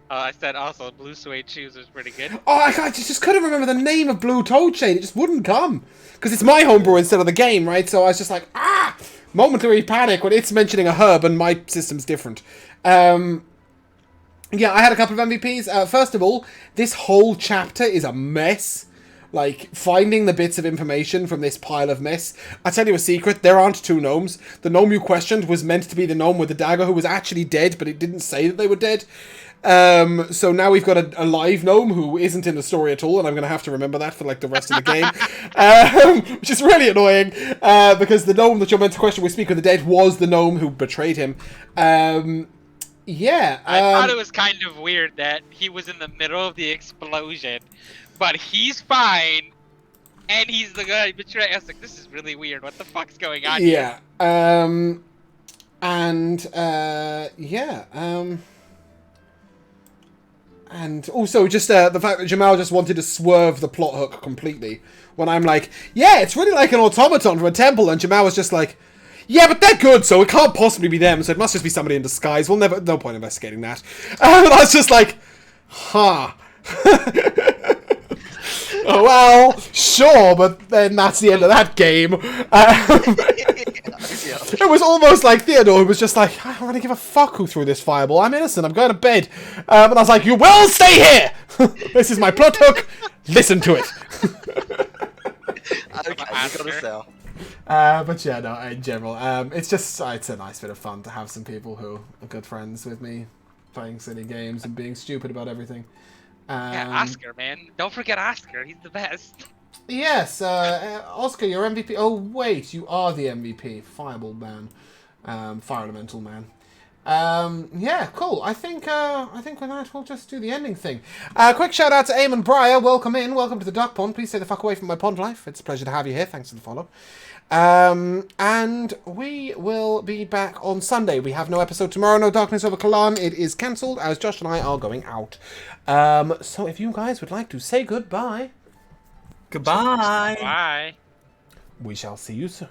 I said also Blue Suede Shoes was pretty good. Oh, I just couldn't remember the name of Blue Toad Chain. It just wouldn't come. Because it's my homebrew instead of the game, right? So I was just like, momentary panic when it's mentioning a herb and my system's different. Yeah, I had a couple of MVPs. First of all, this whole chapter is a mess. Like, finding the bits of information from this pile of mess. I'll tell you a secret, there aren't two gnomes. The gnome you questioned was meant to be the gnome with the dagger who was actually dead, but it didn't say that they were dead. So now we've got a live gnome who isn't in the story at all, and I'm going to have to remember that for, like, the rest of the game. Which is really annoying, because the gnome that you're meant to question with Speak of the Dead was the gnome who betrayed him. Yeah. I thought it was kind of weird that he was in the middle of the explosion, but he's fine, and he's the guy betrayed. I was like, this is really weird. What the fuck's going on here? Yeah. And also just the fact that Jamal just wanted to swerve the plot hook completely. When I'm like, yeah, it's really like an automaton from a temple, and Jamal was just like, yeah, but they're good, so it can't possibly be them, so it must just be somebody in disguise. We'll never, no point investigating that. And I was just like, huh. Oh, well, sure, but then that's the end of that game. It was almost like Theodore, who was just like, I don't really give a fuck who threw this fireball. I'm innocent, I'm going to bed. And I was like, you will stay here! This is my plot hook. Listen to it. Okay, you gotta sell. But yeah, no, in general, it's a nice bit of fun to have some people who are good friends with me, playing silly games and being stupid about everything. Yeah, Oscar, man. Don't forget Oscar. He's the best. Yes, Oscar, your MVP. Oh wait, you are the MVP, Fireball Man, Fire Elemental Man. Yeah, cool. I think with that we'll just do the ending thing. Quick shout out to Eamon Breyer. Welcome in. Welcome to the Duck Pond. Please stay the fuck away from my pond life. It's a pleasure to have you here. Thanks for the follow. And we will be back on Sunday. We have no episode tomorrow. No Darkness Over Kalan. It is cancelled as Josh and I are going out. So if you guys would like to say goodbye, Goodbye. Bye. we shall see you soon.